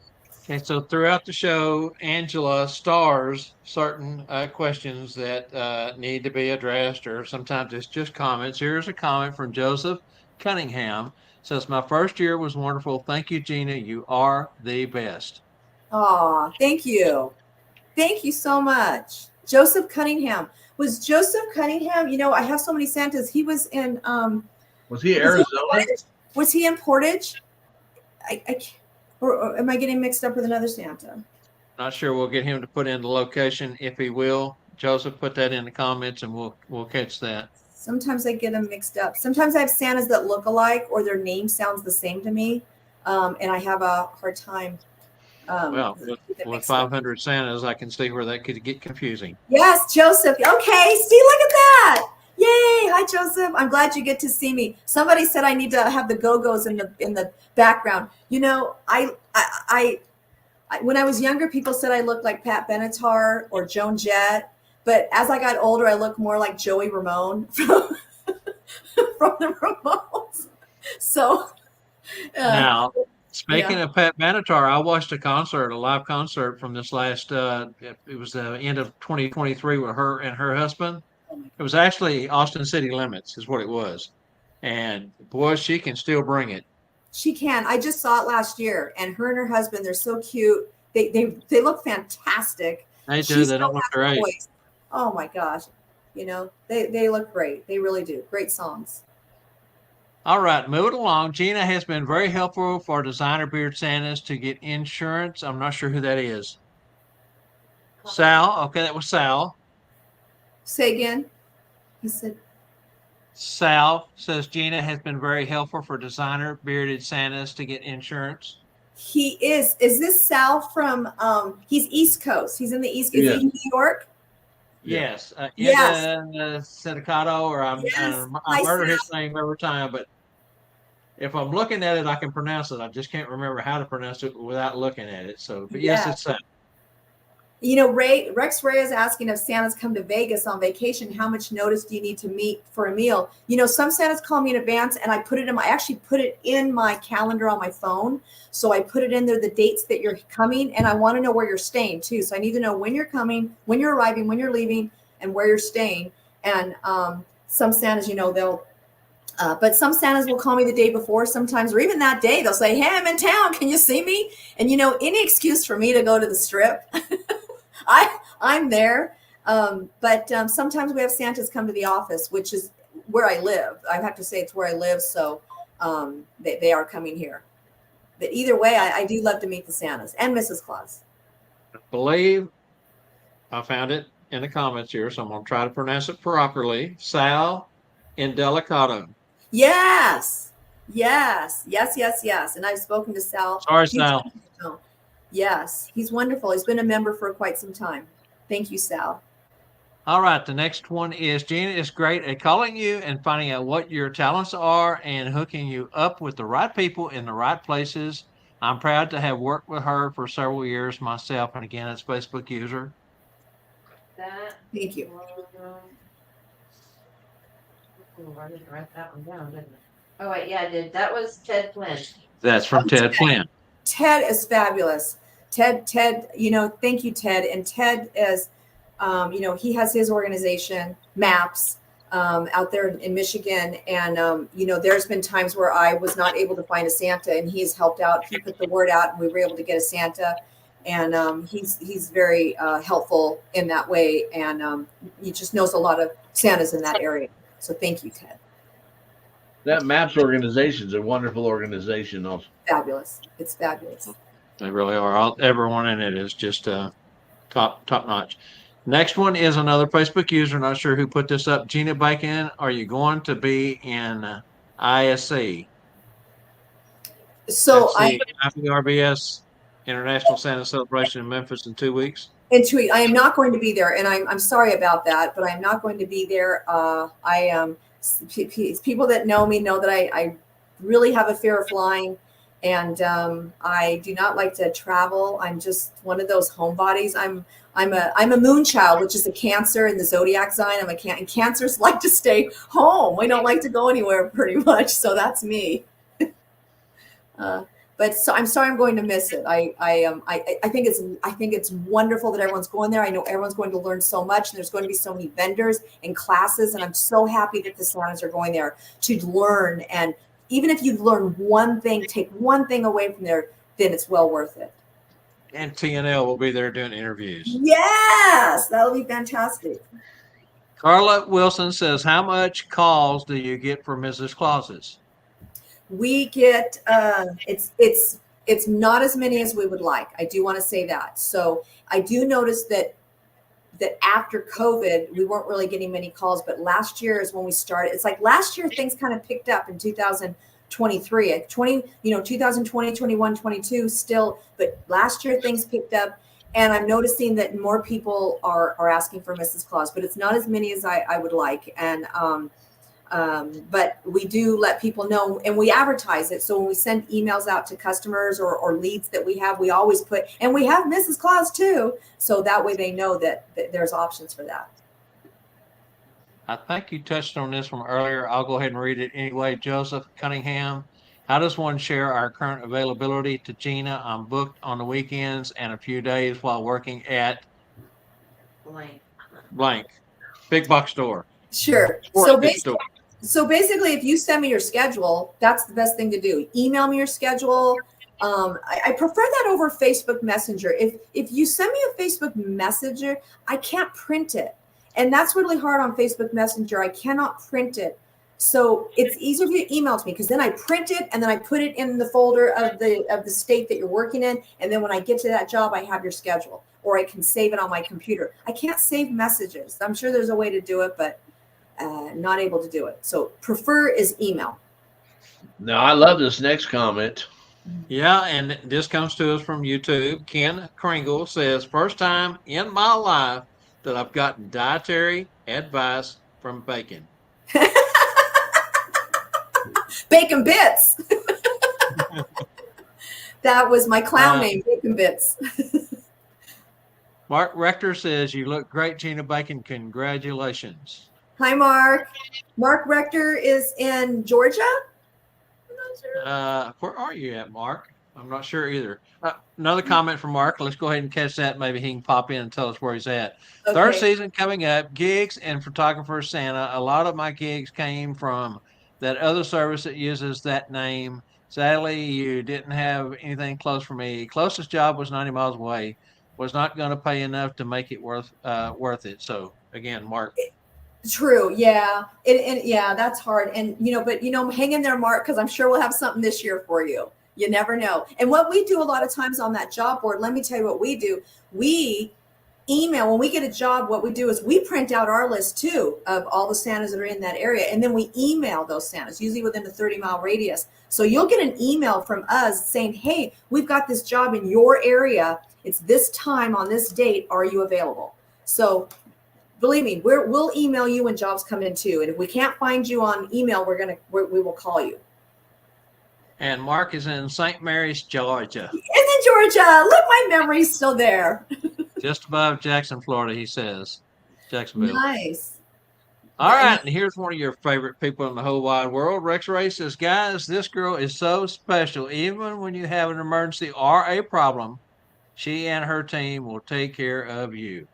Okay, so throughout the show, Angela stars certain questions that need to be addressed, or sometimes it's just comments. Here's a comment from Joseph Cunningham. Says, my first year was wonderful. Thank you, Gina. You are the best. Oh, thank you. Thank you so much. Joseph Cunningham. Was Joseph Cunningham, I have so many Santas. He was in Was he Arizona? Was he in Portage? Or am I getting mixed up with another Santa? Not sure. We'll get him to put in the location if he will. Joseph, put that in the comments and we'll catch that. Sometimes I get them mixed up. Sometimes I have Santas that look alike or their name sounds the same to me. And I have a hard time. With 500 Santas, I can see where that could get confusing. Yes, Joseph. Okay. See, look at that. Yay. Hi, Joseph. I'm glad you get to see me. Somebody said I need to have the Go-Go's in the background. I when I was younger, people said I looked like Pat Benatar or Joan Jett. But as I got older, I look more like Joey Ramone from the Ramones. So now, speaking of Pat Benatar, I watched a live concert from this last. It was the end of 2023 with her and her husband. It was actually Austin City Limits, is what it was. And boy, she can still bring it. She can. I just saw it last year, and her husband, they're so cute. They look fantastic. They She do. They still don't look has a great. voice. Oh my gosh. You know, they look great. They really do. Great songs. All right, moving along. Gina has been very helpful for designer beard Santas to get insurance. I'm not sure who that is. Sal. Okay, that was Sal. Say again. He said, Sal says Gina has been very helpful for designer bearded Santas to get insurance. he is. Is this Sal from he's East Coast. He's in the East. Is Yeah. he New York? Yes. Yes. Sedicato, or I Hi, murder his Sal. name every time, but if I'm looking at it, I can pronounce it. I just can't remember how to pronounce it without looking at it. So, but yes, Yeah. it's Sal. You know, Rex Ray is asking if Santas come to Vegas on vacation, how much notice do you need to meet for a meal? You know, some Santas call me in advance, and I actually put it in my calendar on my phone. So I put it in there, the dates that you're coming, and I want to know where you're staying too. So I need to know when you're coming, when you're arriving, when you're leaving, and where you're staying. And some Santas, you know, but some Santas will call me the day before sometimes, or even that day. They'll say, hey, I'm in town. Can you see me? And, you know, any excuse for me to go to the strip. I'm there. But sometimes we have Santas come to the office, which is where I live. I have to say it's where I live. So they are coming here. But either way, I do love to meet the Santas and Mrs. Claus. I believe I found it in the comments here, so I'm going to try to pronounce it properly. Sal Indelicato. Yes. And I've spoken to Sal. Sorry, Sal. Yes, he's wonderful. He's been a member for quite some time. Thank you, Sal. All right, the next one is Gina is great at calling you and finding out what your talents are and hooking you up with the right people in the right places. I'm proud to have worked with her for several years myself, and again, it's Facebook user. That. Thank you. I didn't write that one down, didn't I? Oh wait, yeah, I did. That was Ted Flynn. That's from Ted Flynn. Ted is fabulous. Ted, you know, thank you, Ted. And Ted is, you know, he has his organization, MAPS, out there in Michigan. And, you know, there's been times where I was not able to find a Santa, and he's helped out. He put the word out, and we were able to get a Santa. And he's very helpful in that way. And he just knows a lot of Santas in that area. So thank you, Ted. That MAPS organization is a wonderful organization also. Fabulous. It's fabulous. They really are. Everyone in it is just top notch. Next one is another Facebook user. Not sure who put this up. Gina Bacon, are you going to be in ISC? So IPRBS International Santa Celebration in Memphis in 2 weeks. In 2 weeks, I am not going to be there, and I'm sorry about that, but I'm not going to be there. People that know me know that I really have a fear of flying, and I do not like to travel. I'm just one of those homebodies. I'm a moon child, which is a Cancer in the zodiac sign. And Cancers like to stay home. We don't like to go anywhere pretty much. So that's me. But so I'm sorry, I'm going to miss it. I think it's wonderful that everyone's going there. I know everyone's going to learn so much, and there's going to be so many vendors and classes, and I'm so happy that the Santas are going there to learn. And even if you learn one thing, take one thing away from there, then it's well worth it. And TNL will be there doing interviews. Yes, that'll be fantastic. Carla Wilson says, how much calls do you get for Mrs. Claus's? We get it's not as many as we would like. I do want to say that. So I do notice that after COVID, we weren't really getting many calls, but last year is when we started. It's like last year things kind of picked up in 2023. 2020, 21, 22 still, but last year things picked up, and I'm noticing that more people are asking for Mrs. Claus, but it's not as many as I would like. And but we do let people know, and we advertise it. So when we send emails out to customers or leads that we have, we always put, and we have Mrs. Claus too. So that way they know that there's options for that. I think you touched on this one earlier. I'll go ahead and read it anyway. Joseph Cunningham, how does one share our current availability to Gina? I'm booked on the weekends and a few days while working at blank big box store. Sure. So basically, So basically, if you send me your schedule, that's the best thing to do. Email me your schedule. I prefer that over Facebook Messenger. If you send me a Facebook Messenger, I can't print it, and that's really hard on Facebook Messenger. I cannot print it, so it's easier if you email to me, because then I print it and then I put it in the folder of the state that you're working in, and then when I get to that job, I have your schedule, or I can save it on my computer. I can't save messages. I'm sure there's a way to do it, but not able to do it. So prefer is email. Now, I love this next comment. Yeah, and this comes to us from YouTube. Ken Kringle says, first time in my life that I've gotten dietary advice from bacon. Bacon Bits. That was my clown name, Bacon Bits. Mark Rector says, you look great, Gina Bacon. Congratulations. Hi, Mark. Mark Rector is in Georgia. Where are you at, Mark? I'm not sure either. Another comment from Mark. Let's go ahead and catch that. Maybe he can pop in and tell us where he's at. Okay. Third season coming up, gigs and photographer Santa. A lot of my gigs came from that other service that uses that name. Sadly, you didn't have anything close for me. Closest job was 90 miles away. Was not going to pay enough to make it worth it. So again, Mark. True. Yeah. Yeah, that's hard. And, but, hang in there, Mark, because I'm sure we'll have something this year for you. You never know. And what we do a lot of times on that job board, let me tell you what we do. We email, when we get a job, what we do is we print out our list too of all the Santas that are in that area. And then we email those Santas, usually within a 30-mile radius. So you'll get an email from us saying, hey, we've got this job in your area. It's this time on this date. Are you available? So believe me, we'll email you when jobs come in too. And if we can't find you on email, we will call you. And Mark is in St. Mary's, Georgia. He's in Georgia. Look, my memory's still there. Just above Jackson, Florida, he says. Jacksonville. Nice. All right, and here's one of your favorite people in the whole wide world. Rex Ray says, guys, this girl is so special. Even when you have an emergency or a problem, she and her team will take care of you.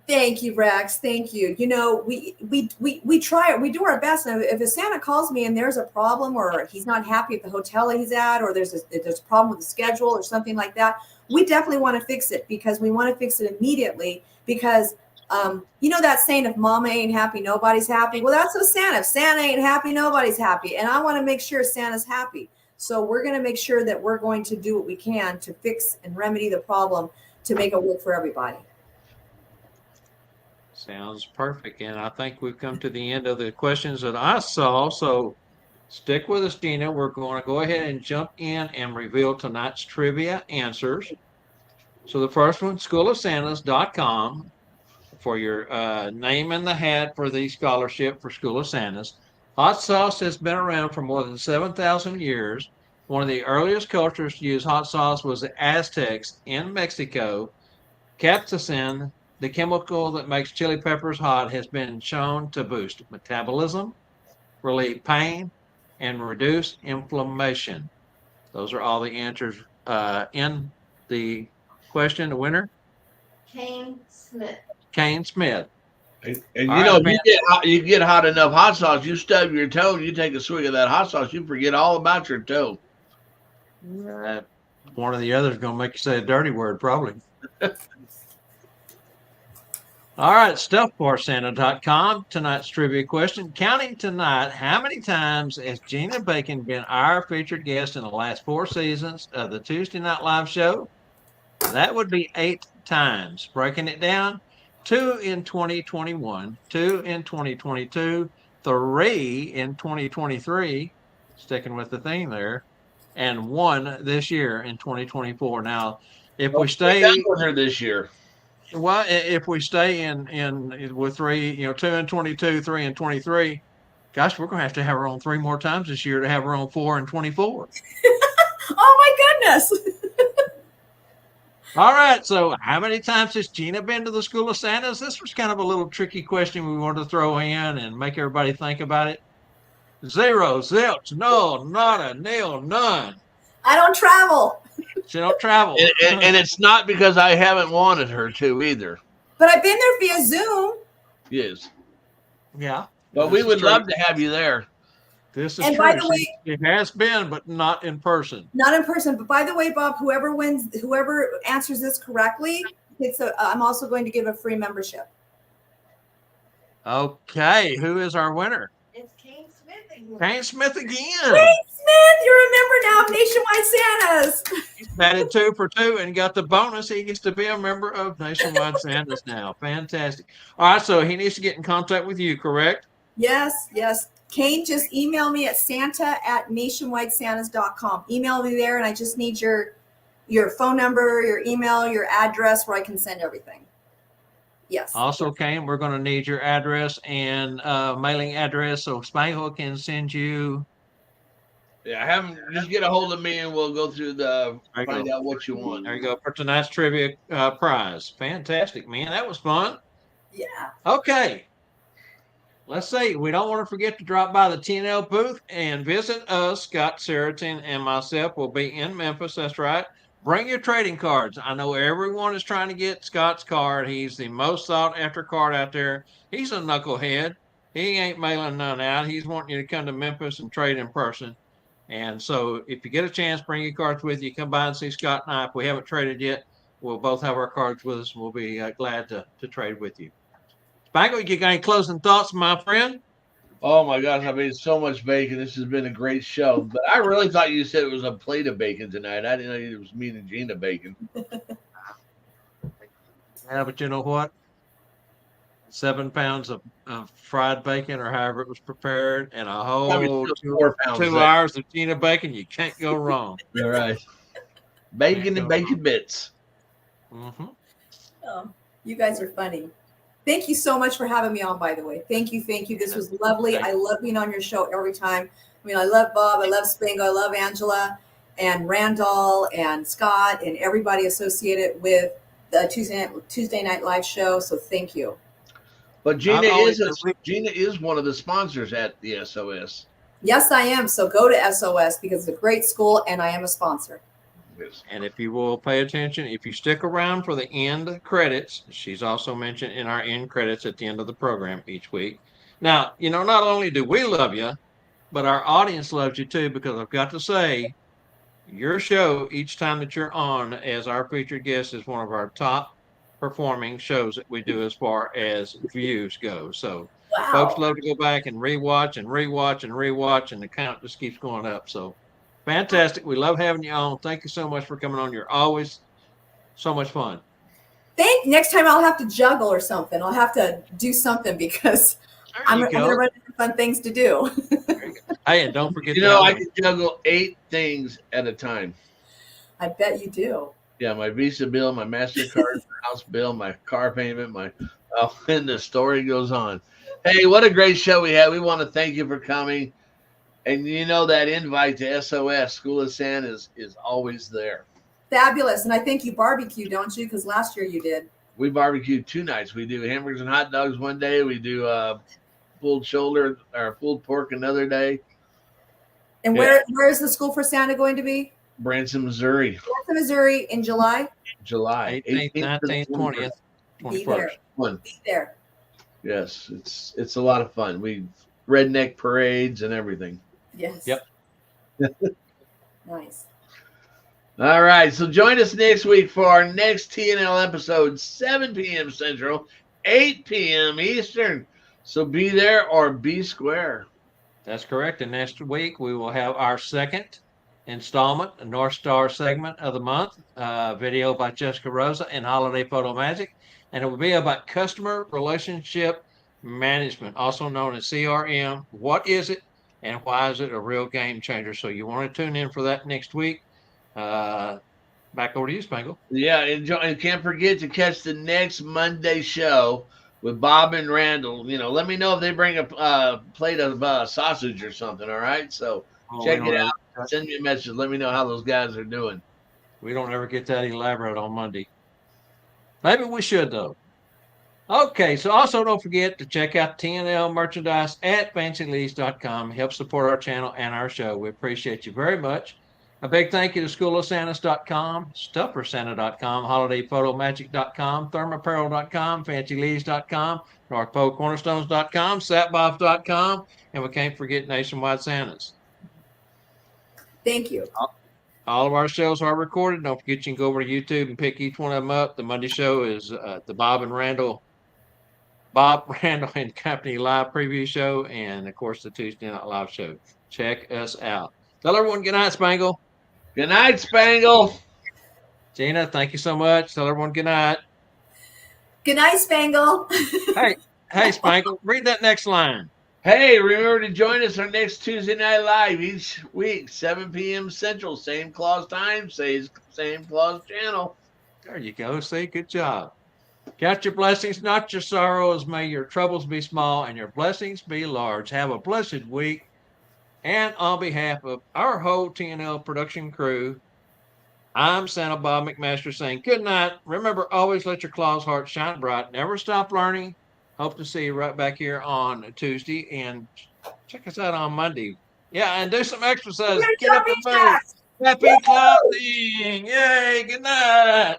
Thank you, Rex. Thank you. We try it. We do our best. Now, if a Santa calls me and there's a problem, or he's not happy at the hotel he's at, or there's a problem with the schedule or something like that, we definitely want to fix it, because we want to fix it immediately. Because that saying, if Mama ain't happy, nobody's happy. Well, that's with Santa. If Santa ain't happy, nobody's happy. And I want to make sure Santa's happy. So we're going to make sure that we're going to do what we can to fix and remedy the problem to make it work for everybody. Sounds perfect. And I think we've come to the end of the questions that I saw. So stick with us, Gina. We're going to go ahead and jump in and reveal tonight's trivia answers. So the first one, schoolofsantas.com for your name in the hat for the scholarship for School of Santas. Hot sauce has been around for more than 7,000 years. One of the earliest cultures to use hot sauce was the Aztecs in Mexico. Capsaicin, the chemical that makes chili peppers hot, has been shown to boost metabolism, relieve pain, and reduce inflammation. Those are all the answers in the question. The winner? Kane Smith. Kane Smith. And you get hot enough hot sauce, you stub your toe, and you take a swig of that hot sauce, you forget all about your toe. One or the other is going to make you say a dirty word, probably. All right, stuffforsanta.com. Tonight's trivia question. Counting tonight, how many times has Gina Bacon been our featured guest in the last 4 seasons of the Tuesday Night Live show? That would be 8 times. Breaking it down, 2 in 2021, 2 in 2022, 3 in 2023, sticking with the theme there, and 1 this year in 2024. Now, if we stay with her this year. Well, if we stay in with 3, 2 and 22, 3 and 23, gosh, we're going to have her on 3 more times this year to have her on 4 and 24. Oh my goodness. All right. So how many times has Gina been to the School of Santas? This was kind of a little tricky question we wanted to throw in and make everybody think about it. 0, zilch, no, nada, nil, none. I don't travel. She don't travel. And it's not because I haven't wanted her to either. But I've been there via Zoom. Yes. Yeah. But we would love to have you there. This is And true. by the way, It has been, but not in person. not in person. But by the way, Bob, whoever answers this correctly, I'm also going to give a free membership. Okay, who is our winner? It's Kane Smith again. Kane Smith again. Hey, Smith, you're a member now of Nationwide Santas. He's batted 2 for 2 and got the bonus. He gets to be a member of Nationwide Santas now. Fantastic. All right, so he needs to get in contact with you, correct? Yes. Kane, just email me at santa@nationwidesantas.com. Email me there, and I just need your phone number, your email, your address where I can send everything. Yes. Also, Kane, we're going to need your address and mailing address so Spangle can send you. Yeah, have him just get a hold of me and we'll go through find out what you want. There you go for tonight's trivia prize. Fantastic, man. That was fun. Yeah. Okay. Let's see. We don't want to forget to drop by the TNL booth and visit us. Scott Seriton and myself will be in Memphis. That's right. Bring your trading cards. I know everyone is trying to get Scott's card. He's the most sought after card out there. He's a knucklehead. He ain't mailing none out. He's wanting you to come to Memphis and trade in person. And so if you get a chance, bring your cards with you. Come by and see Scott and I. If we haven't traded yet, we'll both have our cards with us. We'll be glad to trade with you. Spangle, you got any closing thoughts, my friend? Oh my gosh, I made so much bacon. This has been a great show. But I really thought you said it was a plate of bacon tonight. I didn't know it was me and Gina bacon. Yeah, but you know what? 7 pounds of fried bacon or however it was prepared and a whole 4 pounds 2 hours of Gina bacon, you can't go wrong. All right. Bacon and bacon bits. Mm-hmm. Oh, you guys are funny. Thank you so much for having me on, by the way. Thank you. This was lovely. I love being on your show every time. I mean, I love Bob. I love Spango. I love Angela and Randall and Scott and everybody associated with the Tuesday Night Live show. So thank you. But Gina is one of the sponsors at the SOS. Yes, I am. So go to SOS because it's a great school and I am a sponsor. And if you will pay attention, if you stick around for the end credits, she's also mentioned in our end credits at the end of the program each week. Now, you know, not only do we love you, but our audience loves you too, because I've got to say, your show each time that you're on as our featured guest is one of our top performing shows that we do as far as views go. So folks love to go back and rewatch, and the count just keeps going up. So fantastic. We love having you on. Thank you so much for coming on. You're always so much fun. Next time I'll have to juggle or something. I'll have to do something because I'm going to run into fun things to do. Hey, and don't forget. I can juggle 8 things at a time. I bet you do. Yeah, my Visa bill, my MasterCard, house bill, my car payment, and the story goes on. Hey, what a great show we had. We want to thank you for coming. And you know that invite to SOS, School of Santas, is always there. Fabulous. And I think you barbecue, don't you? Because last year you did. We barbecued 2 nights. We do hamburgers and hot dogs one day. We do pulled shoulder or pulled pork another day. And where is the School for Santa going to be? Branson, Missouri. Branson, Missouri in July? July 18th, 19th, 20th, 21st. Be there. Yes, it's a lot of fun. We redneck parades and everything. Yes. Yep. Nice. All right. So join us next week for our next TNL episode, 7 p.m. Central, 8 p.m. Eastern. So be there or be square. That's correct. And next week we will have our second installment, a North Star segment of the month, video by Jessica Rosa and Holiday Photo Magic. And it will be about customer relationship management, also known as CRM. What is it and why is it a real game changer? So you want to tune in for that next week. Back over to you, Spangle. Yeah, and can't forget to catch the next Monday show with Bob and Randall. Let me know if they bring a plate of sausage or something, all right? So check it out. Send me a message. Let me know how those guys are doing. We don't ever get that elaborate on Monday. Maybe we should, though. Okay, so also don't forget to check out TNL merchandise at fancylees.com. Help support our channel and our show. We appreciate you very much. A big thank you to schoolofsantas.com, stuffersanta.com, holidayphotomagic.com, thermapparel.com, fancylees.com, northpolecornerstones.com, satboff.com, and we can't forget Nationwide Santas. Thank you. All of our shows are recorded. Don't forget you can go over to YouTube and pick each one of them up. The Monday show is the Bob Randall and Company live preview show, and of course the Tuesday Night Live show. Check us out. Tell everyone good night, Spangle. Good night, Spangle. Gina, thank you so much. Tell everyone good night. Good night, Spangle. Hey, Spangle, read that next line. Hey, remember to join us our next Tuesday Night Live each week, 7 p.m. Central, same clause time, same clause channel. There you go. See, good job. Count your blessings, not your sorrows. May your troubles be small and your blessings be large. Have a blessed week. And on behalf of our whole TNL production crew, I'm Santa Bob McMaster saying good night. Remember, always let your claws heart shine bright. Never stop learning. Hope to see you right back here on Tuesday. And check us out on Monday. Yeah, and do some exercise. Get up and move. Happy clothing. Yay. Good night.